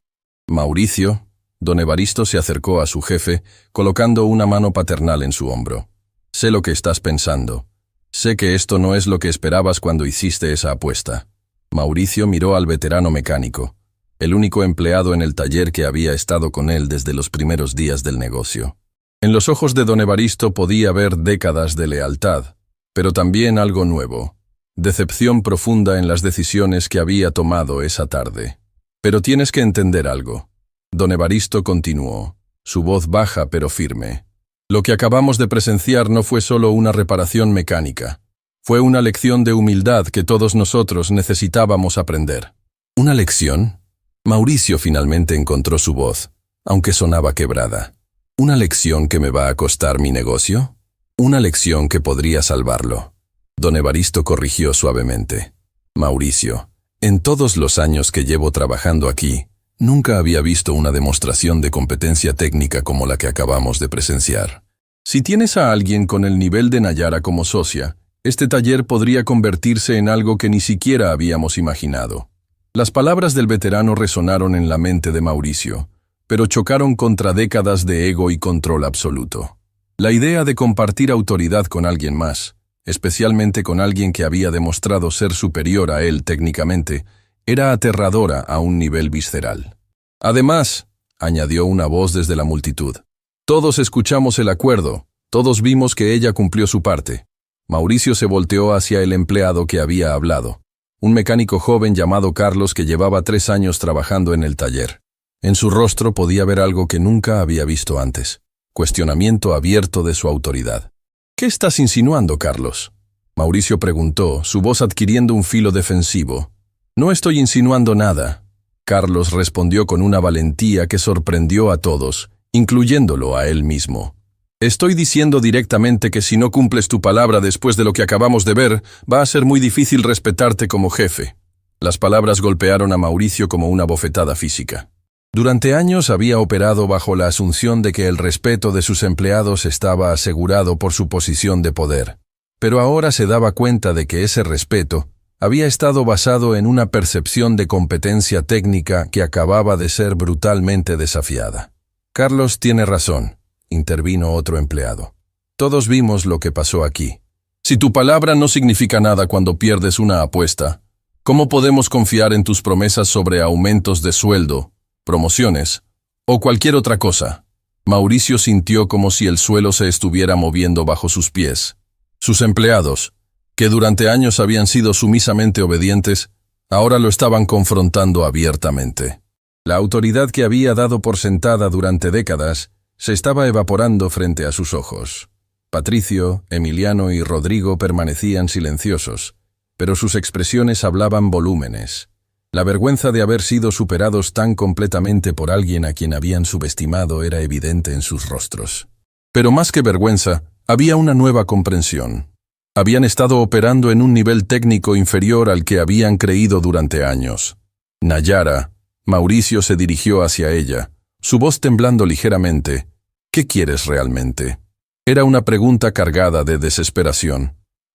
Speaker 1: Mauricio, don Evaristo se acercó a su jefe, colocando una mano paternal en su hombro. Sé lo que estás pensando. Sé que esto no es lo que esperabas cuando hiciste esa apuesta. Mauricio miró al veterano mecánico, el único empleado en el taller que había estado con él desde los primeros días del negocio. En los ojos de don Evaristo podía ver décadas de lealtad, pero también algo nuevo, decepción profunda en las decisiones que había tomado esa tarde. Pero tienes que entender algo. Don Evaristo continuó, su voz baja pero firme. Lo que acabamos de presenciar no fue solo una reparación mecánica. Fue una lección de humildad que todos nosotros necesitábamos aprender. ¿Una lección? Mauricio finalmente encontró su voz, aunque sonaba quebrada. ¿Una lección que me va a costar mi negocio? ¿Una lección que podría salvarlo? Don Evaristo corrigió suavemente. Mauricio, en todos los años que llevo trabajando aquí, nunca había visto una demostración de competencia técnica como la que acabamos de presenciar. Si tienes a alguien con el nivel de Nayara como socia, este taller podría convertirse en algo que ni siquiera habíamos imaginado. Las palabras del veterano resonaron en la mente de Mauricio, pero chocaron contra décadas de ego y control absoluto. La idea de compartir autoridad con alguien más, especialmente con alguien que había demostrado ser superior a él técnicamente, era aterradora a un nivel visceral. Además, añadió una voz desde la multitud, todos escuchamos el acuerdo, todos vimos que ella cumplió su parte. Mauricio se volteó hacia el empleado que había hablado, un mecánico joven llamado Carlos que llevaba 3 años trabajando en el taller. En su rostro podía ver algo que nunca había visto antes, cuestionamiento abierto de su autoridad. ¿Qué estás insinuando, Carlos?, Mauricio preguntó, su voz adquiriendo un filo defensivo. No estoy insinuando nada, Carlos respondió con una valentía que sorprendió a todos, incluyéndolo a él mismo. Estoy diciendo directamente que si no cumples tu palabra después de lo que acabamos de ver, va a ser muy difícil respetarte como jefe. Las palabras golpearon a Mauricio como una bofetada física. Durante años había operado bajo la asunción de que el respeto de sus empleados estaba asegurado por su posición de poder. Pero ahora se daba cuenta de que ese respeto había estado basado en una percepción de competencia técnica que acababa de ser brutalmente desafiada. Carlos tiene razón, intervino otro empleado. Todos vimos lo que pasó aquí. Si tu palabra no significa nada cuando pierdes una apuesta, ¿cómo podemos confiar en tus promesas sobre aumentos de sueldo, promociones o cualquier otra cosa? Mauricio sintió como si el suelo se estuviera moviendo bajo sus pies. Sus empleados, que durante años habían sido sumisamente obedientes, ahora lo estaban confrontando abiertamente. La autoridad que había dado por sentada durante décadas se estaba evaporando frente a sus ojos. Patricio, Emiliano y Rodrigo permanecían silenciosos, pero sus expresiones hablaban volúmenes. La vergüenza de haber sido superados tan completamente por alguien a quien habían subestimado era evidente en sus rostros. Pero más que vergüenza, había una nueva comprensión. Habían estado operando en un nivel técnico inferior al que habían creído durante años. Nayara, Mauricio se dirigió hacia ella, su voz temblando ligeramente. ¿Qué quieres realmente? Era una pregunta cargada de desesperación.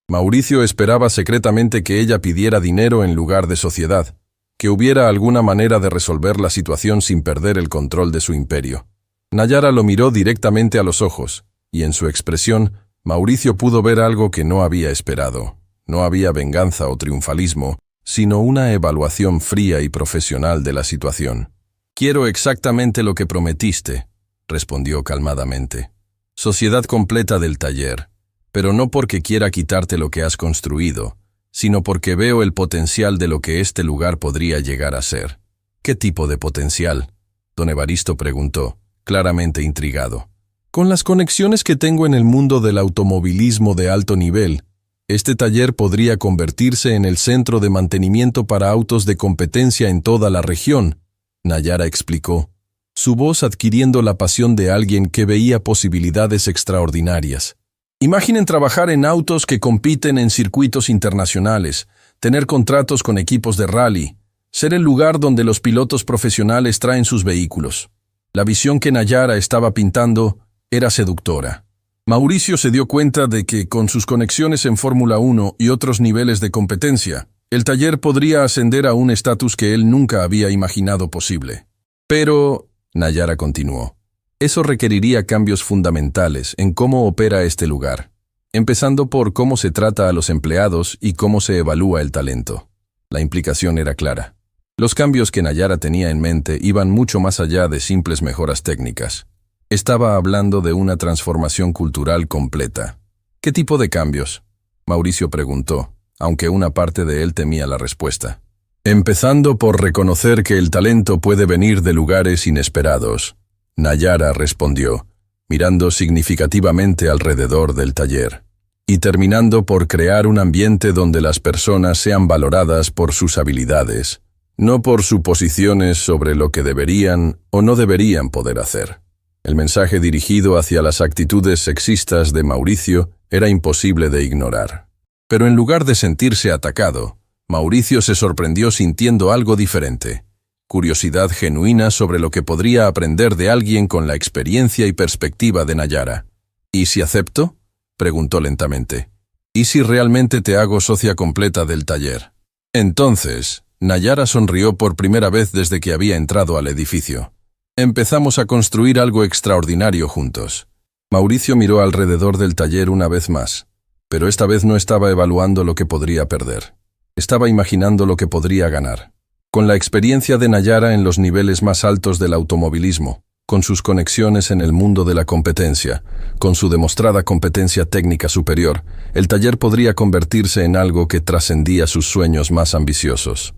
Speaker 1: Mauricio esperaba secretamente que ella pidiera dinero en lugar de sociedad, que hubiera alguna manera de resolver la situación sin perder el control de su imperio. Nayara lo miró directamente a los ojos, y en su expresión, Mauricio pudo ver algo que no había esperado. No había venganza o triunfalismo, sino una evaluación fría y profesional de la situación. «Quiero exactamente lo que prometiste», respondió calmadamente. «Sociedad completa del taller, pero no porque quiera quitarte lo que has construido, sino porque veo el potencial de lo que este lugar podría llegar a ser». «¿Qué tipo de potencial?», don Evaristo preguntó, claramente intrigado. «Con las conexiones que tengo en el mundo del automovilismo de alto nivel, este taller podría convertirse en el centro de mantenimiento para autos de competencia en toda la región», Nayara explicó, su voz adquiriendo la pasión de alguien que veía posibilidades extraordinarias. «Imaginen trabajar en autos que compiten en circuitos internacionales, tener contratos con equipos de rally, ser el lugar donde los pilotos profesionales traen sus vehículos». La visión que Nayara estaba pintando era seductora. Mauricio se dio cuenta de que, con sus conexiones en Fórmula 1 y otros niveles de competencia, el taller podría ascender a un estatus que él nunca había imaginado posible. Pero, Nayara continuó, eso requeriría cambios fundamentales en cómo opera este lugar, empezando por cómo se trata a los empleados y cómo se evalúa el talento. La implicación era clara. Los cambios que Nayara tenía en mente iban mucho más allá de simples mejoras técnicas. Estaba hablando de una transformación cultural completa. ¿Qué tipo de cambios?, Mauricio preguntó, aunque una parte de él temía la respuesta. Empezando por reconocer que el talento puede venir de lugares inesperados, Nayara respondió, mirando significativamente alrededor del taller, y terminando por crear un ambiente donde las personas sean valoradas por sus habilidades, no por suposiciones sobre lo que deberían o no deberían poder hacer. El mensaje dirigido hacia las actitudes sexistas de Mauricio era imposible de ignorar. Pero en lugar de sentirse atacado, Mauricio se sorprendió sintiendo algo diferente: curiosidad genuina sobre lo que podría aprender de alguien con la experiencia y perspectiva de Nayara. ¿Y si acepto? Preguntó lentamente. ¿Y si realmente te hago socia completa del taller? Entonces, Nayara sonrió por primera vez desde que había entrado al edificio. Empezamos a construir algo extraordinario juntos. Mauricio miró alrededor del taller una vez más, pero esta vez no estaba evaluando lo que podría perder. Estaba imaginando lo que podría ganar. Con la experiencia de Nayara en los niveles más altos del automovilismo, con sus conexiones en el mundo de la competencia, con su demostrada competencia técnica superior, el taller podría convertirse en algo que trascendía sus sueños más ambiciosos.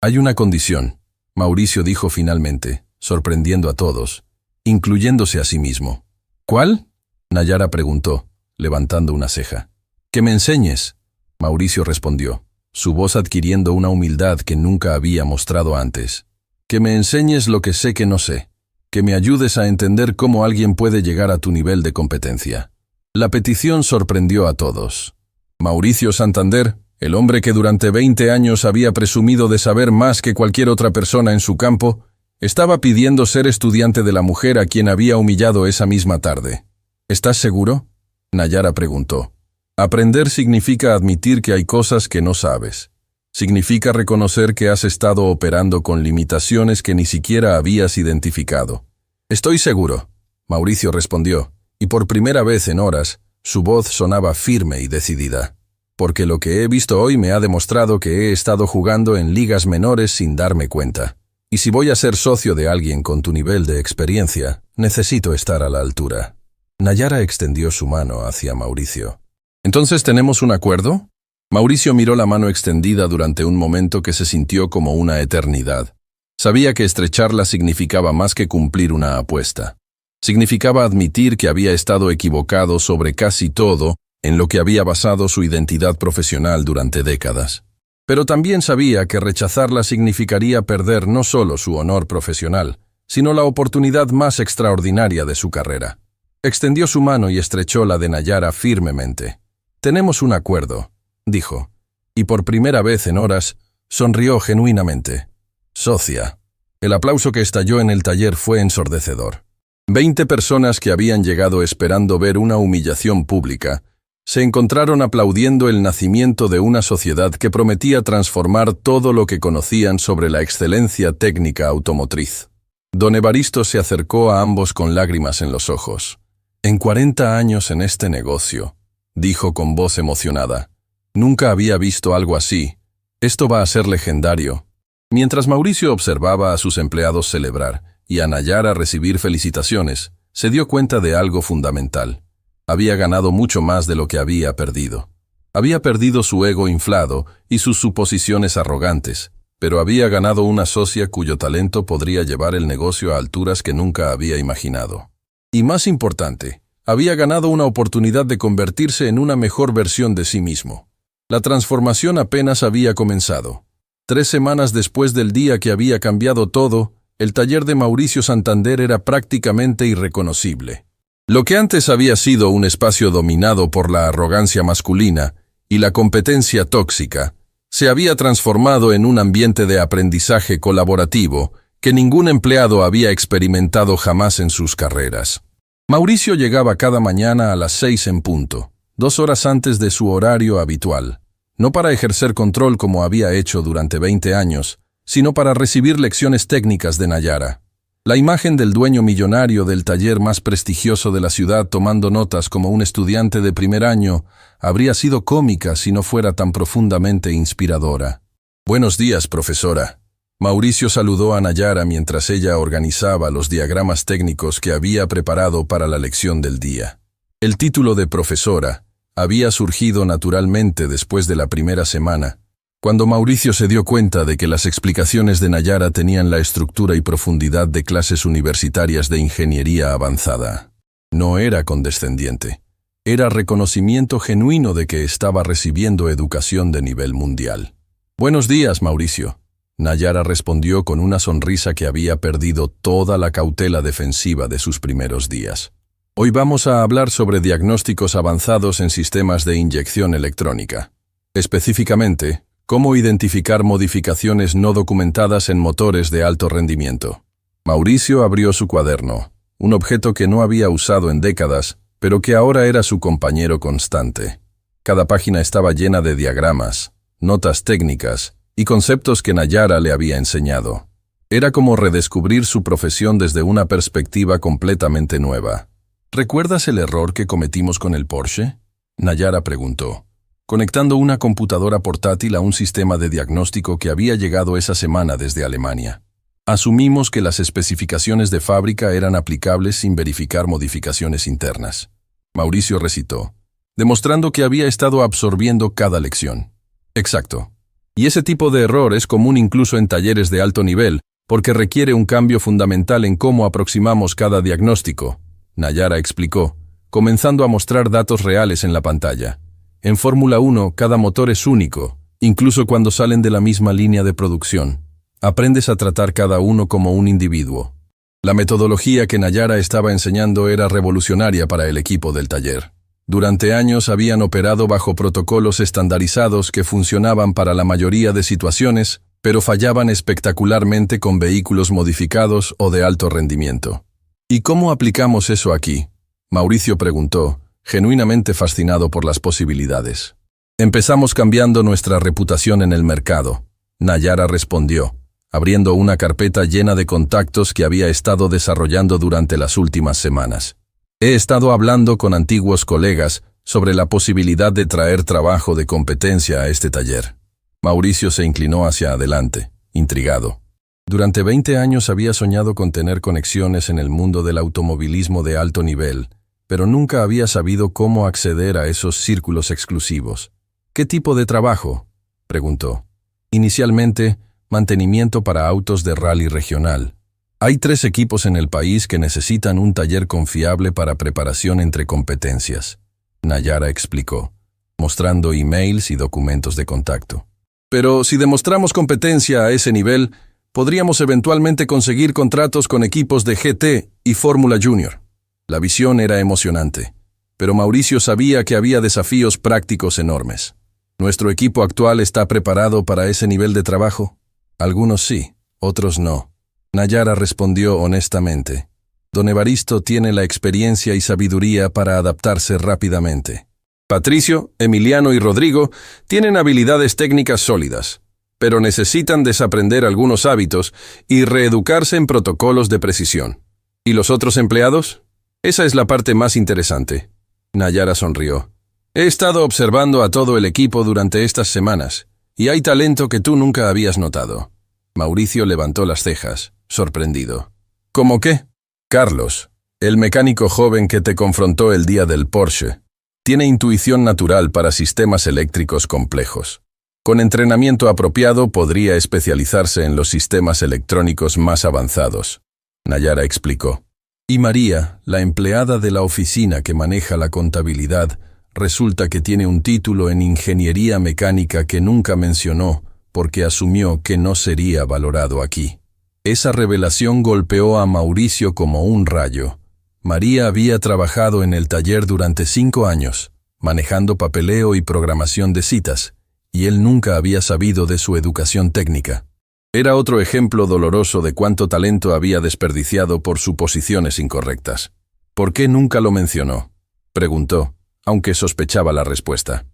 Speaker 1: Hay una condición, Mauricio dijo finalmente, sorprendiendo a todos, incluyéndose a sí mismo. ¿Cuál? Nayara preguntó, levantando una ceja. Que me enseñes, Mauricio respondió, su voz adquiriendo una humildad que nunca había mostrado antes. Que me enseñes lo que sé que no sé. Que me ayudes a entender cómo alguien puede llegar a tu nivel de competencia. La petición sorprendió a todos. Mauricio Santander, el hombre que durante 20 años había presumido de saber más que cualquier otra persona en su campo, estaba pidiendo ser estudiante de la mujer a quien había humillado esa misma tarde. ¿Estás seguro? Nayara preguntó. Aprender significa admitir que hay cosas que no sabes. Significa reconocer que has estado operando con limitaciones que ni siquiera habías identificado. Estoy seguro, Mauricio respondió, y por primera vez en horas, su voz sonaba firme y decidida. Porque lo que he visto hoy me ha demostrado que he estado jugando en ligas menores sin darme cuenta. Y si voy a ser socio de alguien con tu nivel de experiencia, necesito estar a la altura. Nayara extendió su mano hacia Mauricio. ¿Entonces tenemos un acuerdo? Mauricio miró la mano extendida durante un momento que se sintió como una eternidad. Sabía que estrecharla significaba más que cumplir una apuesta. Significaba admitir que había estado equivocado sobre casi todo en lo que había basado su identidad profesional durante décadas. Pero también sabía que rechazarla significaría perder no solo su honor profesional, sino la oportunidad más extraordinaria de su carrera. Extendió su mano y estrechó la de Nayara firmemente. «Tenemos un acuerdo», dijo, y por primera vez en horas sonrió genuinamente. «Socia». El aplauso que estalló en el taller fue ensordecedor. 20 personas que habían llegado esperando ver una humillación pública se encontraron aplaudiendo el nacimiento de una sociedad que prometía transformar todo lo que conocían sobre la excelencia técnica automotriz. Don Evaristo se acercó a ambos con lágrimas en los ojos. «En 40 años en este negocio», dijo con voz emocionada, «nunca había visto algo así. Esto va a ser legendario». Mientras Mauricio observaba a sus empleados celebrar y a Nayara recibir felicitaciones, se dio cuenta de algo fundamental. Había ganado mucho más de lo que había perdido. Había perdido su ego inflado y sus suposiciones arrogantes, pero había ganado una socia cuyo talento podría llevar el negocio a alturas que nunca había imaginado. Y más importante, había ganado una oportunidad de convertirse en una mejor versión de sí mismo. La transformación apenas había comenzado. 3 semanas después del día que había cambiado todo, el taller de Mauricio Santander era prácticamente irreconocible. Lo que antes había sido un espacio dominado por la arrogancia masculina y la competencia tóxica, se había transformado en un ambiente de aprendizaje colaborativo que ningún empleado había experimentado jamás en sus carreras. Mauricio llegaba cada mañana a las 6 en punto, 2 horas antes de su horario habitual, no para ejercer control como había hecho durante 20 años, sino para recibir lecciones técnicas de Nayara. La imagen del dueño millonario del taller más prestigioso de la ciudad tomando notas como un estudiante de primer año habría sido cómica si no fuera tan profundamente inspiradora. «Buenos días, profesora». Mauricio saludó a Nayara mientras ella organizaba los diagramas técnicos que había preparado para la lección del día. El título de profesora había surgido naturalmente después de la primera semana, cuando Mauricio se dio cuenta de que las explicaciones de Nayara tenían la estructura y profundidad de clases universitarias de ingeniería avanzada. No era condescendiente. Era reconocimiento genuino de que estaba recibiendo educación de nivel mundial. «Buenos días, Mauricio». Nayara respondió con una sonrisa que había perdido toda la cautela defensiva de sus primeros días. «Hoy vamos a hablar sobre diagnósticos avanzados en sistemas de inyección electrónica. Específicamente, cómo identificar modificaciones no documentadas en motores de alto rendimiento». Mauricio abrió su cuaderno, un objeto que no había usado en décadas, pero que ahora era su compañero constante. Cada página estaba llena de diagramas, notas técnicas y conceptos que Nayara le había enseñado. Era como redescubrir su profesión desde una perspectiva completamente nueva. ¿Recuerdas el error que cometimos con el Porsche?, Nayara preguntó, conectando una computadora portátil a un sistema de diagnóstico que había llegado esa semana desde Alemania. Asumimos que las especificaciones de fábrica eran aplicables sin verificar modificaciones internas. Mauricio recitó, demostrando que había estado absorbiendo cada lección. Exacto. Y ese tipo de error es común incluso en talleres de alto nivel, porque requiere un cambio fundamental en cómo aproximamos cada diagnóstico, Nayara explicó, comenzando a mostrar datos reales en la pantalla. En Fórmula 1, cada motor es único, incluso cuando salen de la misma línea de producción. Aprendes a tratar cada uno como un individuo. La metodología que Nayara estaba enseñando era revolucionaria para el equipo del taller. Durante años habían operado bajo protocolos estandarizados que funcionaban para la mayoría de situaciones, pero fallaban espectacularmente con vehículos modificados o de alto rendimiento. ¿Y cómo aplicamos eso aquí?, Mauricio preguntó, genuinamente fascinado por las posibilidades. Empezamos cambiando nuestra reputación en el mercado, Nayara respondió, abriendo una carpeta llena de contactos que había estado desarrollando durante las últimas semanas. He estado hablando con antiguos colegas sobre la posibilidad de traer trabajo de competencia a este taller. Mauricio se inclinó hacia adelante, intrigado. Durante 20 años había soñado con tener conexiones en el mundo del automovilismo de alto nivel, pero nunca había sabido cómo acceder a esos círculos exclusivos. ¿Qué tipo de trabajo?, preguntó. Inicialmente, mantenimiento para autos de rally regional. Hay 3 equipos en el país que necesitan un taller confiable para preparación entre competencias, Nayara explicó, mostrando emails y documentos de contacto. Pero si demostramos competencia a ese nivel, podríamos eventualmente conseguir contratos con equipos de GT y Fórmula Junior. La visión era emocionante, pero Mauricio sabía que había desafíos prácticos enormes. ¿Nuestro equipo actual está preparado para ese nivel de trabajo? Algunos sí, otros no. Nayara respondió honestamente. Don Evaristo tiene la experiencia y sabiduría para adaptarse rápidamente. Patricio, Emiliano y Rodrigo tienen habilidades técnicas sólidas, pero necesitan desaprender algunos hábitos y reeducarse en protocolos de precisión. ¿Y los otros empleados? Esa es la parte más interesante. Nayara sonrió. He estado observando a todo el equipo durante estas semanas, y hay talento que tú nunca habías notado. Mauricio levantó las cejas, sorprendido. ¿Cómo qué? Carlos, el mecánico joven que te confrontó el día del Porsche, tiene intuición natural para sistemas eléctricos complejos. Con entrenamiento apropiado podría especializarse en los sistemas electrónicos más avanzados, Nayara explicó. Y María, la empleada de la oficina que maneja la contabilidad, resulta que tiene un título en ingeniería mecánica que nunca mencionó porque asumió que no sería valorado aquí. Esa revelación golpeó a Mauricio como un rayo. María había trabajado en el taller durante 5 años, manejando papeleo y programación de citas, y él nunca había sabido de su educación técnica. Era otro ejemplo doloroso de cuánto talento había desperdiciado por suposiciones incorrectas. ¿Por qué nunca lo mencionó?, preguntó, aunque sospechaba la respuesta.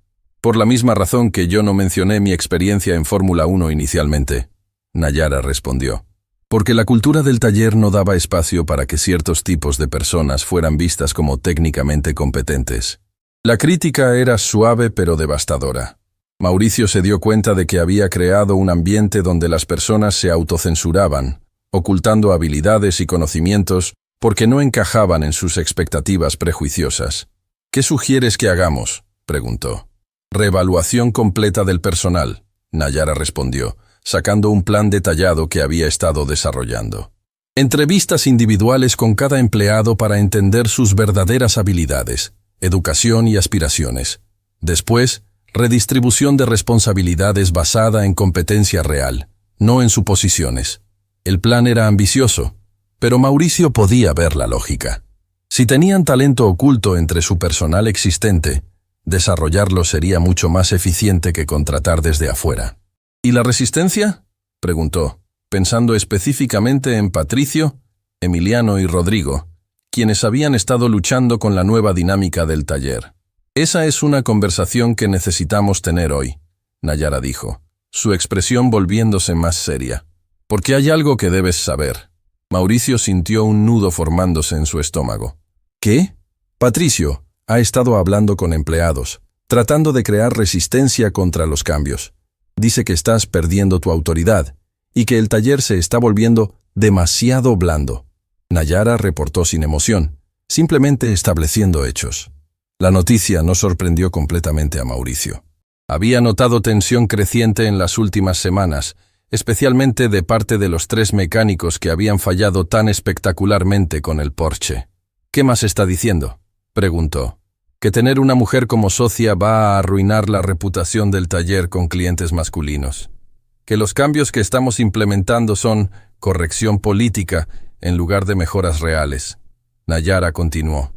Speaker 1: Por la misma razón que yo no mencioné mi experiencia en Fórmula 1 inicialmente, Nayara respondió. Porque la cultura del taller no daba espacio para que ciertos tipos de personas fueran vistas como técnicamente competentes. La crítica era suave pero devastadora. Mauricio se dio cuenta de que había creado un ambiente donde las personas se autocensuraban, ocultando habilidades y conocimientos porque no encajaban en sus expectativas prejuiciosas. ¿Qué sugieres que hagamos?, preguntó. Reevaluación completa del personal, Nayara respondió, sacando un plan detallado que había estado desarrollando. Entrevistas individuales con cada empleado para entender sus verdaderas habilidades, educación y aspiraciones. Después, redistribución de responsabilidades basada en competencia real, no en suposiciones. El plan era ambicioso, pero Mauricio podía ver la lógica. Si tenían talento oculto entre su personal existente, desarrollarlo sería mucho más eficiente que contratar desde afuera. ¿Y la resistencia?, preguntó, pensando específicamente en Patricio, Emiliano y Rodrigo, quienes habían estado luchando con la nueva dinámica del taller. Esa es una conversación que necesitamos tener hoy, Nayara dijo, su expresión volviéndose más seria. Porque hay algo que debes saber. Mauricio sintió un nudo formándose en su estómago. ¿Qué? Patricio ha estado hablando con empleados, tratando de crear resistencia contra los cambios. Dice que estás perdiendo tu autoridad y que el taller se está volviendo demasiado blando. Nayara reportó sin emoción, simplemente estableciendo hechos. La noticia no sorprendió completamente a Mauricio. Había notado tensión creciente en las últimas semanas, especialmente de parte de los 3 mecánicos que habían fallado tan espectacularmente con el Porsche. ¿Qué más está diciendo?, preguntó. Que tener una mujer como socia va a arruinar la reputación del taller con clientes masculinos. Que los cambios que estamos implementando son corrección política en lugar de mejoras reales. Nayara continuó.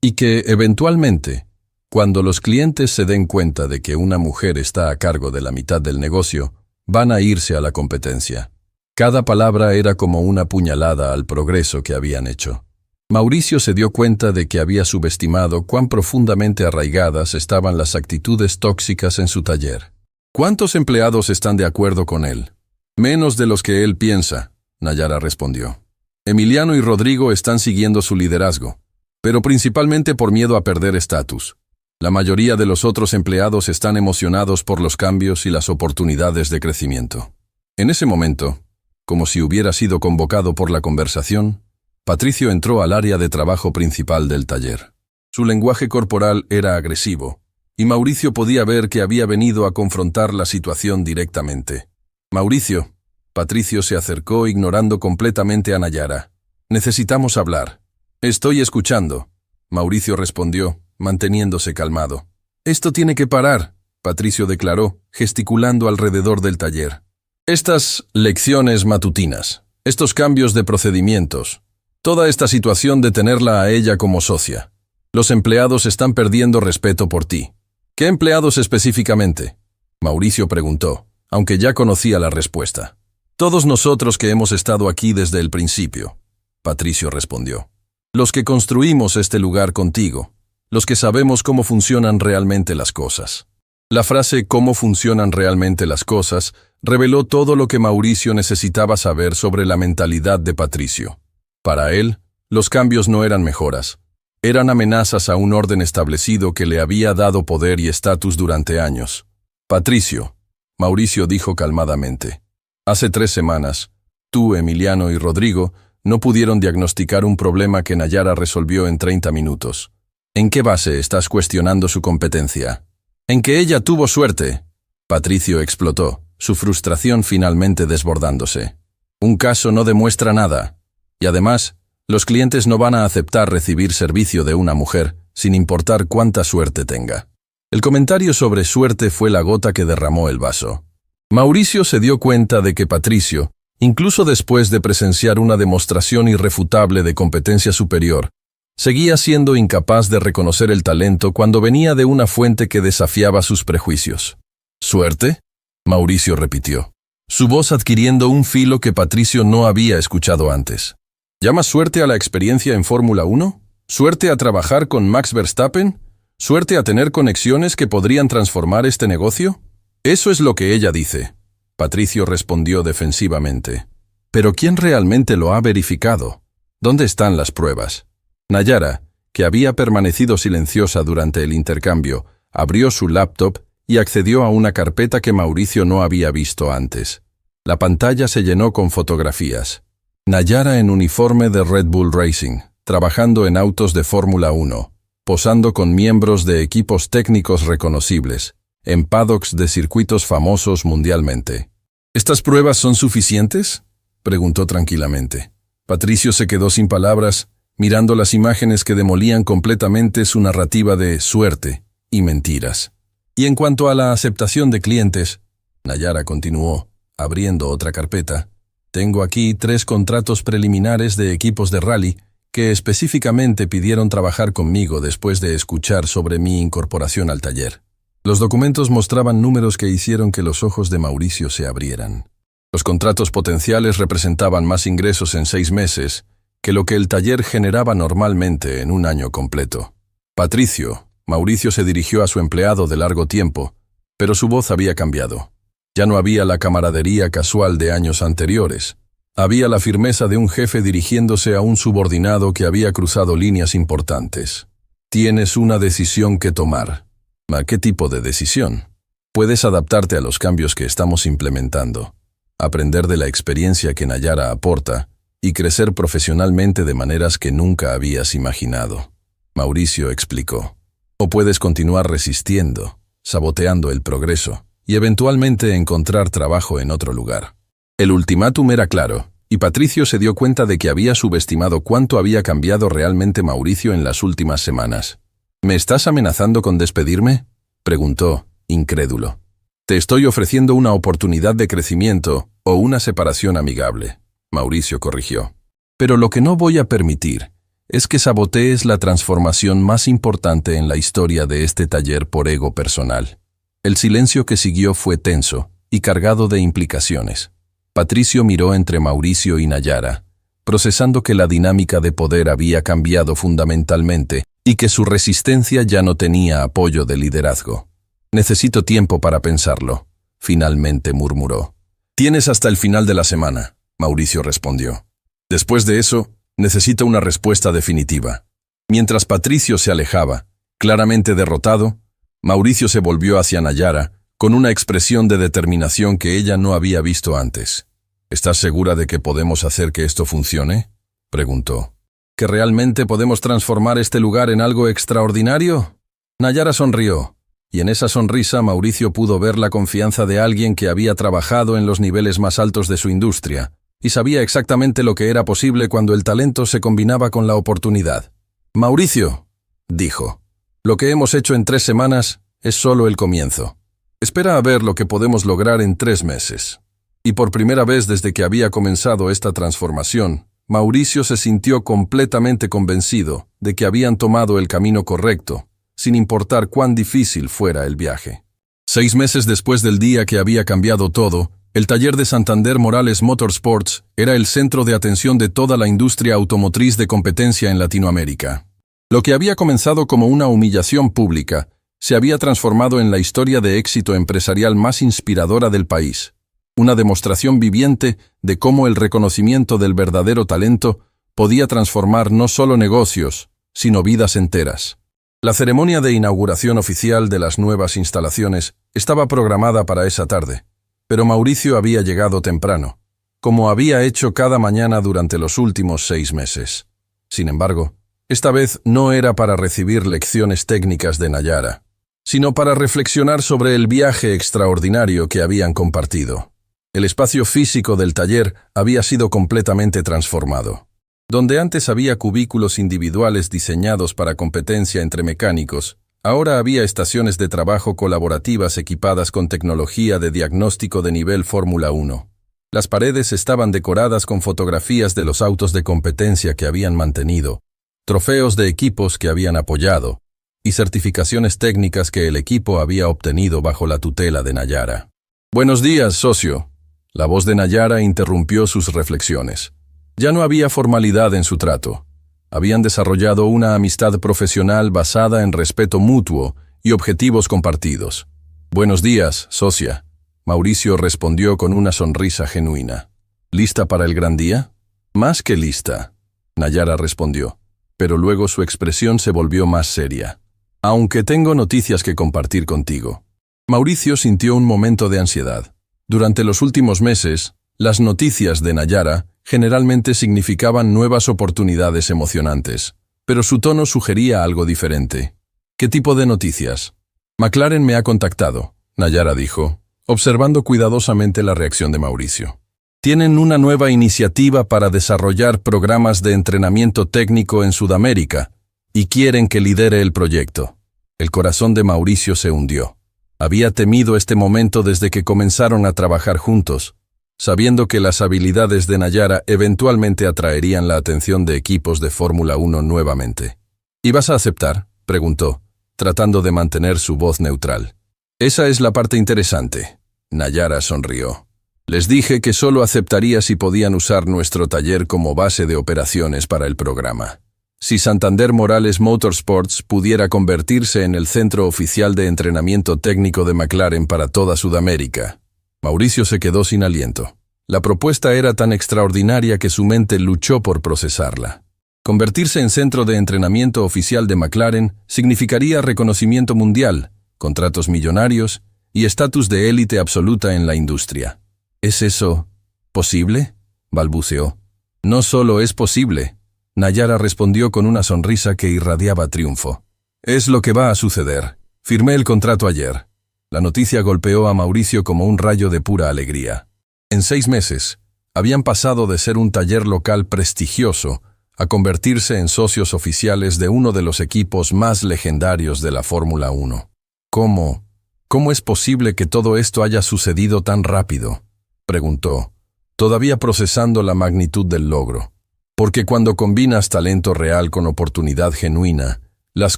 Speaker 1: Y que, eventualmente, cuando los clientes se den cuenta de que una mujer está a cargo de la mitad del negocio, van a irse a la competencia. Cada palabra era como una puñalada al progreso que habían hecho. Mauricio se dio cuenta de que había subestimado cuán profundamente arraigadas estaban las actitudes tóxicas en su taller. ¿Cuántos empleados están de acuerdo con él? Menos de los que él piensa, Nayara respondió. Emiliano y Rodrigo están siguiendo su liderazgo, pero principalmente por miedo a perder estatus. La mayoría de los otros empleados están emocionados por los cambios y las oportunidades de crecimiento. En ese momento, como si hubiera sido convocado por la conversación, Patricio entró al área de trabajo principal del taller. Su lenguaje corporal era agresivo, y Mauricio podía ver que había venido a confrontar la situación directamente. Mauricio, Patricio se acercó ignorando completamente a Nayara. Necesitamos hablar. Estoy escuchando, Mauricio respondió, manteniéndose calmado. Esto tiene que parar, Patricio declaró, gesticulando alrededor del taller. Estas lecciones matutinas, estos cambios de procedimientos, toda esta situación de tenerla a ella como socia. Los empleados están perdiendo respeto por ti. ¿Qué empleados específicamente?, Mauricio preguntó, aunque ya conocía la respuesta. Todos nosotros que hemos estado aquí desde el principio, Patricio respondió. Los que construimos este lugar contigo, los que sabemos cómo funcionan realmente las cosas. La frase «cómo funcionan realmente las cosas» reveló todo lo que Mauricio necesitaba saber sobre la mentalidad de Patricio. Para él, los cambios no eran mejoras. Eran amenazas a un orden establecido que le había dado poder y estatus durante años. Patricio, Mauricio dijo calmadamente. Hace 3 semanas, tú, Emiliano y Rodrigo no pudieron diagnosticar un problema que Nayara resolvió en 30 minutos. ¿En qué base estás cuestionando su competencia? ¿En que ella tuvo suerte? Patricio explotó, su frustración finalmente desbordándose. Un caso no demuestra nada. Y además, los clientes no van a aceptar recibir servicio de una mujer, sin importar cuánta suerte tenga. El comentario sobre suerte fue la gota que derramó el vaso. Mauricio se dio cuenta de que Patricio, incluso después de presenciar una demostración irrefutable de competencia superior, seguía siendo incapaz de reconocer el talento cuando venía de una fuente que desafiaba sus prejuicios. ¿Suerte?, Mauricio repitió, su voz adquiriendo un filo que Patricio no había escuchado antes. ¿Llamas suerte a la experiencia en Fórmula 1? ¿Suerte a trabajar con Max Verstappen? ¿Suerte a tener conexiones que podrían transformar este negocio? Eso es lo que ella dice, Patricio respondió defensivamente. ¿Pero quién realmente lo ha verificado? ¿Dónde están las pruebas? Nayara, que había permanecido silenciosa durante el intercambio, abrió su laptop y accedió a una carpeta que Mauricio no había visto antes. La pantalla se llenó con fotografías. Nayara en uniforme de Red Bull Racing, trabajando en autos de Fórmula 1, posando con miembros de equipos técnicos reconocibles, en paddocks de circuitos famosos mundialmente. ¿Estas pruebas son suficientes?, preguntó tranquilamente. Patricio se quedó sin palabras, mirando las imágenes que demolían completamente su narrativa de suerte y mentiras. Y en cuanto a la aceptación de clientes, Nayara continuó, abriendo otra carpeta. Tengo aquí 3 contratos preliminares de equipos de rally que específicamente pidieron trabajar conmigo después de escuchar sobre mi incorporación al taller. Los documentos mostraban números que hicieron que los ojos de Mauricio se abrieran. Los contratos potenciales representaban más ingresos en 6 meses que lo que el taller generaba normalmente en un año completo. Patricio, Mauricio se dirigió a su empleado de largo tiempo, pero su voz había cambiado. Ya no había la camaradería casual de años anteriores. Había la firmeza de un jefe dirigiéndose a un subordinado que había cruzado líneas importantes. Tienes una decisión que tomar. ¿A qué tipo de decisión? Puedes adaptarte a los cambios que estamos implementando, aprender de la experiencia que Nayara aporta y crecer profesionalmente de maneras que nunca habías imaginado. Mauricio explicó. O puedes continuar resistiendo, saboteando el progreso y eventualmente encontrar trabajo en otro lugar. El ultimátum era claro, y Patricio se dio cuenta de que había subestimado cuánto había cambiado realmente Mauricio en las últimas semanas. ¿Me estás amenazando con despedirme?, preguntó, incrédulo. Te estoy ofreciendo una oportunidad de crecimiento o una separación amigable, Mauricio corrigió. Pero lo que no voy a permitir es que sabotees la transformación más importante en la historia de este taller por ego personal. El silencio que siguió fue tenso y cargado de implicaciones. Patricio miró entre Mauricio y Nayara, procesando que la dinámica de poder había cambiado fundamentalmente y que su resistencia ya no tenía apoyo de liderazgo. Necesito tiempo para pensarlo, finalmente murmuró. Tienes hasta el final de la semana, Mauricio respondió. Después de eso, necesito una respuesta definitiva. Mientras Patricio se alejaba, claramente derrotado, Mauricio se volvió hacia Nayara con una expresión de determinación que ella no había visto antes. ¿Estás segura de que podemos hacer que esto funcione?, preguntó. ¿Que realmente podemos transformar este lugar en algo extraordinario? Nayara sonrió, y en esa sonrisa Mauricio pudo ver la confianza de alguien que había trabajado en los niveles más altos de su industria, y sabía exactamente lo que era posible cuando el talento se combinaba con la oportunidad. Mauricio, dijo, lo que hemos hecho en 3 semanas es solo el comienzo. Espera a ver lo que podemos lograr en 3 meses. Y por primera vez desde que había comenzado esta transformación, Mauricio se sintió completamente convencido de que habían tomado el camino correcto, sin importar cuán difícil fuera el viaje. 6 meses después del día que había cambiado todo, el taller de Santander Morales Motorsports era el centro de atención de toda la industria automotriz de competencia en Latinoamérica. Lo que había comenzado como una humillación pública se había transformado en la historia de éxito empresarial más inspiradora del país, una demostración viviente de cómo el reconocimiento del verdadero talento podía transformar no solo negocios, sino vidas enteras. La ceremonia de inauguración oficial de las nuevas instalaciones estaba programada para esa tarde, pero Mauricio había llegado temprano, como había hecho cada mañana durante los últimos 6 meses. Sin embargo, esta vez no era para recibir lecciones técnicas de Nayara, sino para reflexionar sobre el viaje extraordinario que habían compartido. El espacio físico del taller había sido completamente transformado. Donde antes había cubículos individuales diseñados para competencia entre mecánicos, ahora había estaciones de trabajo colaborativas equipadas con tecnología de diagnóstico de nivel Fórmula 1. Las paredes estaban decoradas con fotografías de los autos de competencia que habían mantenido, trofeos de equipos que habían apoyado, y certificaciones técnicas que el equipo había obtenido bajo la tutela de Nayara. «Buenos días, socio». La voz de Nayara interrumpió sus reflexiones. Ya no había formalidad en su trato. Habían desarrollado una amistad profesional basada en respeto mutuo y objetivos compartidos. «Buenos días, socia», Mauricio respondió con una sonrisa genuina. «¿Lista para el gran día?» «Más que lista», Nayara respondió, pero luego su expresión se volvió más seria. «Aunque tengo noticias que compartir contigo». Mauricio sintió un momento de ansiedad. Durante los últimos meses, las noticias de Nayara generalmente significaban nuevas oportunidades emocionantes, pero su tono sugería algo diferente. «¿Qué tipo de noticias?» «McLaren me ha contactado», Nayara dijo, observando cuidadosamente la reacción de Mauricio. «Tienen una nueva iniciativa para desarrollar programas de entrenamiento técnico en Sudamérica y quieren que lidere el proyecto». El corazón de Mauricio se hundió. Había temido este momento desde que comenzaron a trabajar juntos, sabiendo que las habilidades de Nayara eventualmente atraerían la atención de equipos de Fórmula 1 nuevamente. «¿Y vas a aceptar?», preguntó, tratando de mantener su voz neutral. «Esa es la parte interesante», Nayara sonrió. Les dije que solo aceptaría si podían usar nuestro taller como base de operaciones para el programa. Si Santander Morales Motorsports pudiera convertirse en el centro oficial de entrenamiento técnico de McLaren para toda Sudamérica. Mauricio se quedó sin aliento. La propuesta era tan extraordinaria que su mente luchó por procesarla. Convertirse en centro de entrenamiento oficial de McLaren significaría reconocimiento mundial, contratos millonarios y estatus de élite absoluta en la industria. ¿Es eso posible?, balbuceó. No solo es posible, Nayara respondió con una sonrisa que irradiaba triunfo. Es lo que va a suceder. Firmé el contrato ayer. La noticia golpeó a Mauricio como un rayo de pura alegría. En 6 meses, habían pasado de ser un taller local prestigioso a convertirse en socios oficiales de uno de los equipos más legendarios de la Fórmula 1. ¿Cómo es posible que todo esto haya sucedido tan rápido?, preguntó, todavía procesando la magnitud del logro. Porque cuando combinas talento real con oportunidad genuina, las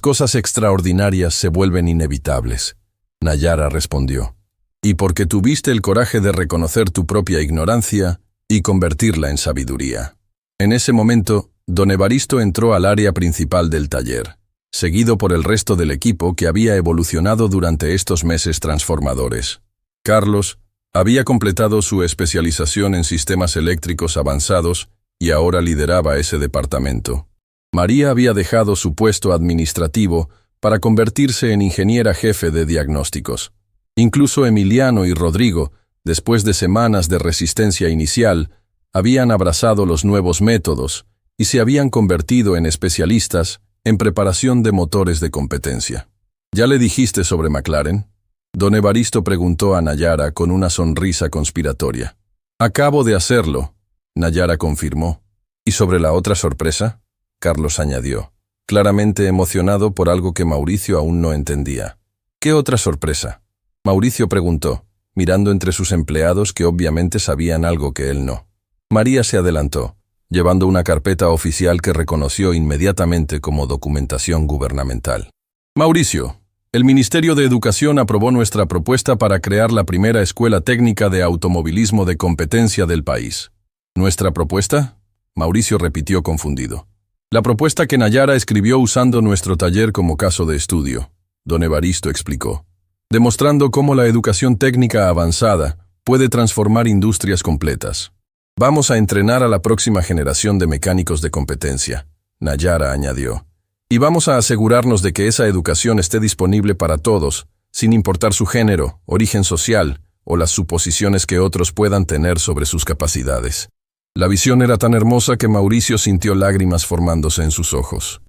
Speaker 1: cosas extraordinarias se vuelven inevitables, Nayara respondió. Y porque tuviste el coraje de reconocer tu propia ignorancia y convertirla en sabiduría. En ese momento, don Evaristo entró al área principal del taller, seguido por el resto del equipo que había evolucionado durante estos meses transformadores. Carlos había completado su especialización en sistemas eléctricos avanzados y ahora lideraba ese departamento. María había dejado su puesto administrativo para convertirse en ingeniera jefe de diagnósticos. Incluso Emiliano y Rodrigo, después de semanas de resistencia inicial, habían abrazado los nuevos métodos y se habían convertido en especialistas en preparación de motores de competencia. ¿Ya le dijiste sobre McLaren?, don Evaristo preguntó a Nayara con una sonrisa conspiratoria. Acabo de hacerlo, Nayara confirmó. ¿Y sobre la otra sorpresa?, Carlos añadió, claramente emocionado por algo que Mauricio aún no entendía. ¿Qué otra sorpresa?, Mauricio preguntó, mirando entre sus empleados que obviamente sabían algo que él no. María se adelantó, llevando una carpeta oficial que reconoció inmediatamente como documentación gubernamental. Mauricio, el Ministerio de Educación aprobó nuestra propuesta para crear la primera escuela técnica de automovilismo de competencia del país. ¿Nuestra propuesta?, Mauricio repitió confundido. La propuesta que Nayara escribió usando nuestro taller como caso de estudio, don Evaristo explicó, demostrando cómo la educación técnica avanzada puede transformar industrias completas. Vamos a entrenar a la próxima generación de mecánicos de competencia, Nayara añadió. Y vamos a asegurarnos de que esa educación esté disponible para todos, sin importar su género, origen social o las suposiciones que otros puedan tener sobre sus capacidades. La visión era tan hermosa que Mauricio sintió lágrimas formándose en sus ojos.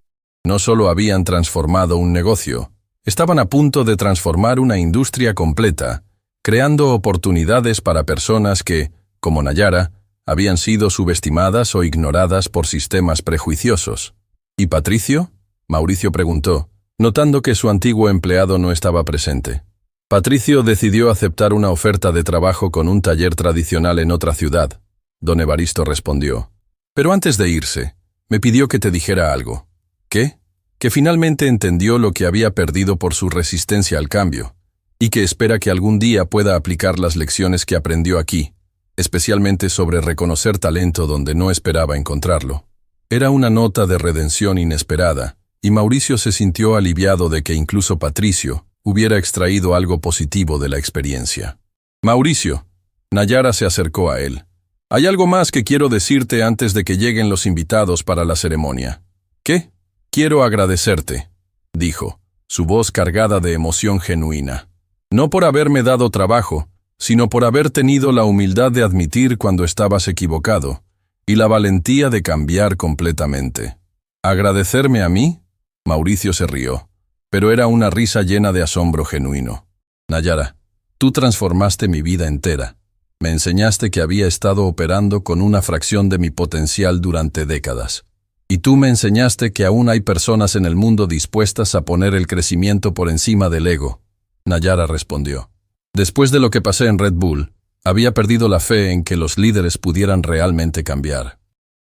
Speaker 1: No solo habían transformado un negocio, estaban a punto de transformar una industria completa, creando oportunidades para personas que, como Nayara, habían sido subestimadas o ignoradas por sistemas prejuiciosos. ¿Y Patricio?, Mauricio preguntó, notando que su antiguo empleado no estaba presente. Patricio decidió aceptar una oferta de trabajo con un taller tradicional en otra ciudad, don Evaristo respondió. Pero antes de irse, me pidió que te dijera algo. ¿Qué? Que finalmente entendió lo que había perdido por su resistencia al cambio, y que espera que algún día pueda aplicar las lecciones que aprendió aquí, especialmente sobre reconocer talento donde no esperaba encontrarlo. Era una nota de redención inesperada, y Mauricio se sintió aliviado de que incluso Patricio hubiera extraído algo positivo de la experiencia. Mauricio, Nayara se acercó a él. Hay algo más que quiero decirte antes de que lleguen los invitados para la ceremonia. ¿Qué? Quiero agradecerte, dijo, su voz cargada de emoción genuina. No por haberme dado trabajo, sino por haber tenido la humildad de admitir cuando estabas equivocado, y la valentía de cambiar completamente. ¿Agradecerme a mí? Mauricio se rió, pero era una risa llena de asombro genuino. Nayara, tú transformaste mi vida entera. Me enseñaste que había estado operando con una fracción de mi potencial durante décadas. Y tú me enseñaste que aún hay personas en el mundo dispuestas a poner el crecimiento por encima del ego. Nayara respondió. Después de lo que pasé en Red Bull, había perdido la fe en que los líderes pudieran realmente cambiar.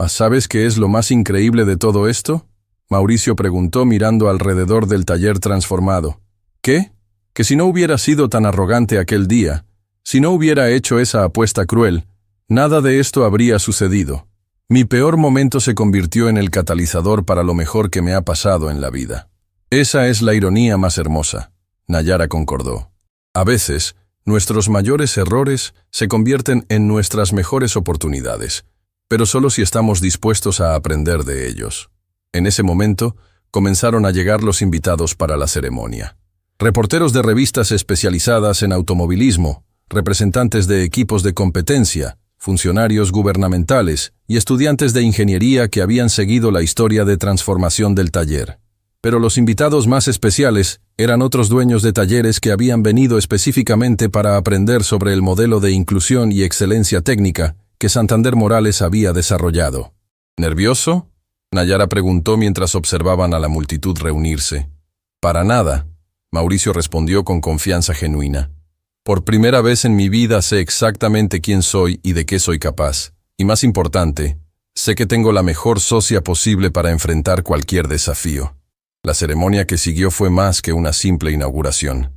Speaker 1: ¿Sabes qué es lo más increíble de todo esto?, Mauricio preguntó mirando alrededor del taller transformado. ¿Qué? Que si no hubiera sido tan arrogante aquel día, Si no hubiera hecho esa apuesta cruel, nada de esto habría sucedido. Mi peor momento se convirtió en el catalizador para lo mejor que me ha pasado en la vida. Esa es la ironía más hermosa, Nayara concordó. A veces, nuestros mayores errores se convierten en nuestras mejores oportunidades, pero solo si estamos dispuestos a aprender de ellos. En ese momento, comenzaron a llegar los invitados para la ceremonia. Reporteros de revistas especializadas en automovilismo, representantes de equipos de competencia, funcionarios gubernamentales y estudiantes de ingeniería que habían seguido la historia de transformación del taller. Pero los invitados más especiales eran otros dueños de talleres que habían venido específicamente para aprender sobre el modelo de inclusión y excelencia técnica que Santander Morales había desarrollado. ¿Nervioso?, Nayara preguntó mientras observaban a la multitud reunirse. Para nada, Mauricio respondió con confianza genuina. Por primera vez en mi vida sé exactamente quién soy y de qué soy capaz. Y más importante, sé que tengo la mejor socia posible para enfrentar cualquier desafío. La ceremonia que siguió fue más que una simple inauguración.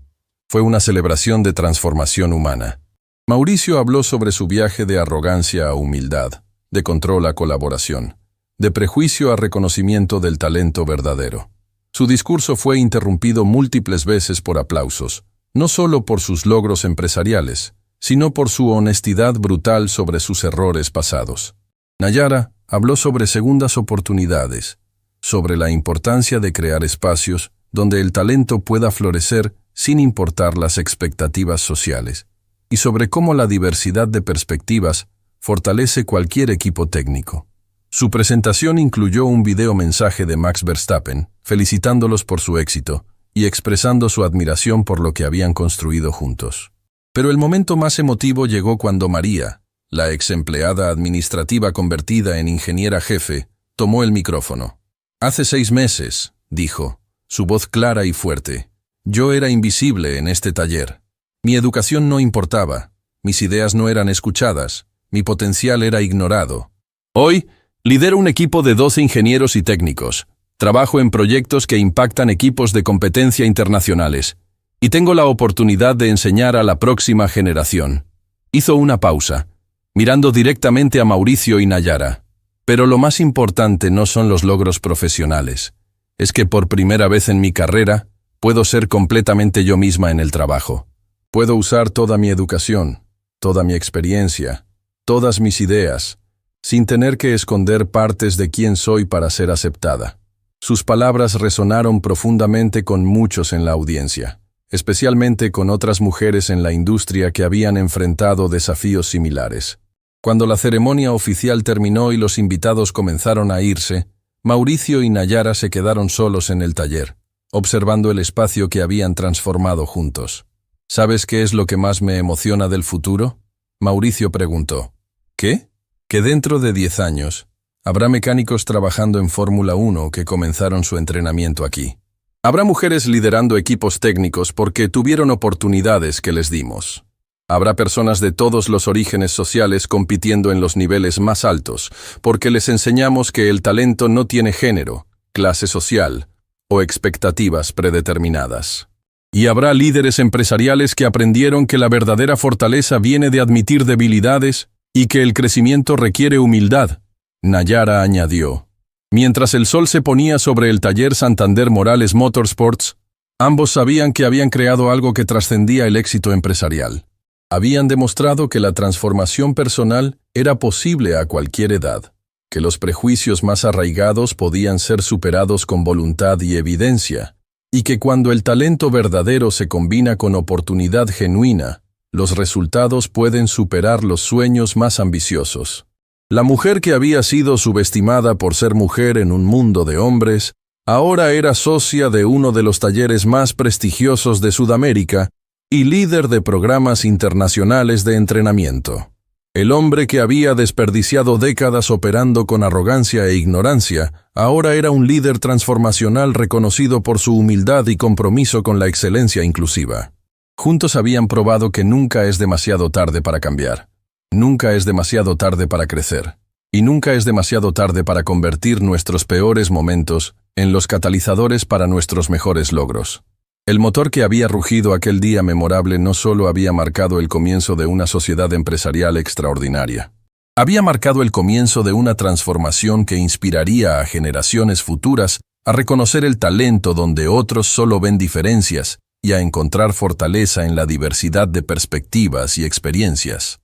Speaker 1: Fue una celebración de transformación humana. Mauricio habló sobre su viaje de arrogancia a humildad, de control a colaboración, de prejuicio a reconocimiento del talento verdadero. Su discurso fue interrumpido múltiples veces por aplausos, no solo por sus logros empresariales, sino por su honestidad brutal sobre sus errores pasados. Nayara habló sobre segundas oportunidades, sobre la importancia de crear espacios donde el talento pueda florecer sin importar las expectativas sociales, y sobre cómo la diversidad de perspectivas fortalece cualquier equipo técnico. Su presentación incluyó un video mensaje de Max Verstappen, felicitándolos por su éxito y expresando su admiración por lo que habían construido juntos. Pero el momento más emotivo llegó cuando María, la ex empleada administrativa convertida en ingeniera jefe, tomó el micrófono. Hace 6 meses, dijo, su voz clara y fuerte, yo era invisible en este taller. Mi educación no importaba, mis ideas no eran escuchadas, mi potencial era ignorado. Hoy, lidero un equipo de 12 ingenieros y técnicos. Trabajo en proyectos que impactan equipos de competencia internacionales. Y tengo la oportunidad de enseñar a la próxima generación. Hizo una pausa, mirando directamente a Mauricio y Nayara. Pero lo más importante no son los logros profesionales. Es que por primera vez en mi carrera, puedo ser completamente yo misma en el trabajo. Puedo usar toda mi educación, toda mi experiencia, todas mis ideas, sin tener que esconder partes de quién soy para ser aceptada. Sus palabras resonaron profundamente con muchos en la audiencia, especialmente con otras mujeres en la industria que habían enfrentado desafíos similares. Cuando la ceremonia oficial terminó y los invitados comenzaron a irse, Mauricio y Nayara se quedaron solos en el taller, observando el espacio que habían transformado juntos. ¿Sabes qué es lo que más me emociona del futuro?, Mauricio preguntó. ¿Qué? Que dentro de 10 años, habrá mecánicos trabajando en Fórmula 1 que comenzaron su entrenamiento aquí. Habrá mujeres liderando equipos técnicos porque tuvieron oportunidades que les dimos. Habrá personas de todos los orígenes sociales compitiendo en los niveles más altos, porque les enseñamos que el talento no tiene género, clase social o expectativas predeterminadas. Y habrá líderes empresariales que aprendieron que la verdadera fortaleza viene de admitir debilidades y que el crecimiento requiere humildad, Nayara añadió. Mientras el sol se ponía sobre el taller Santander Morales Motorsports, ambos sabían que habían creado algo que trascendía el éxito empresarial. Habían demostrado que la transformación personal era posible a cualquier edad, que los prejuicios más arraigados podían ser superados con voluntad y evidencia, y que cuando el talento verdadero se combina con oportunidad genuina, los resultados pueden superar los sueños más ambiciosos. La mujer que había sido subestimada por ser mujer en un mundo de hombres, ahora era socia de uno de los talleres más prestigiosos de Sudamérica y líder de programas internacionales de entrenamiento. El hombre que había desperdiciado décadas operando con arrogancia e ignorancia, ahora era un líder transformacional reconocido por su humildad y compromiso con la excelencia inclusiva. Juntos habían probado que nunca es demasiado tarde para cambiar. Nunca es demasiado tarde para crecer. Y nunca es demasiado tarde para convertir nuestros peores momentos en los catalizadores para nuestros mejores logros. El motor que había rugido aquel día memorable no solo había marcado el comienzo de una sociedad empresarial extraordinaria. Había marcado el comienzo de una transformación que inspiraría a generaciones futuras a reconocer el talento donde otros solo ven diferencias y a encontrar fortaleza en la diversidad de perspectivas y experiencias.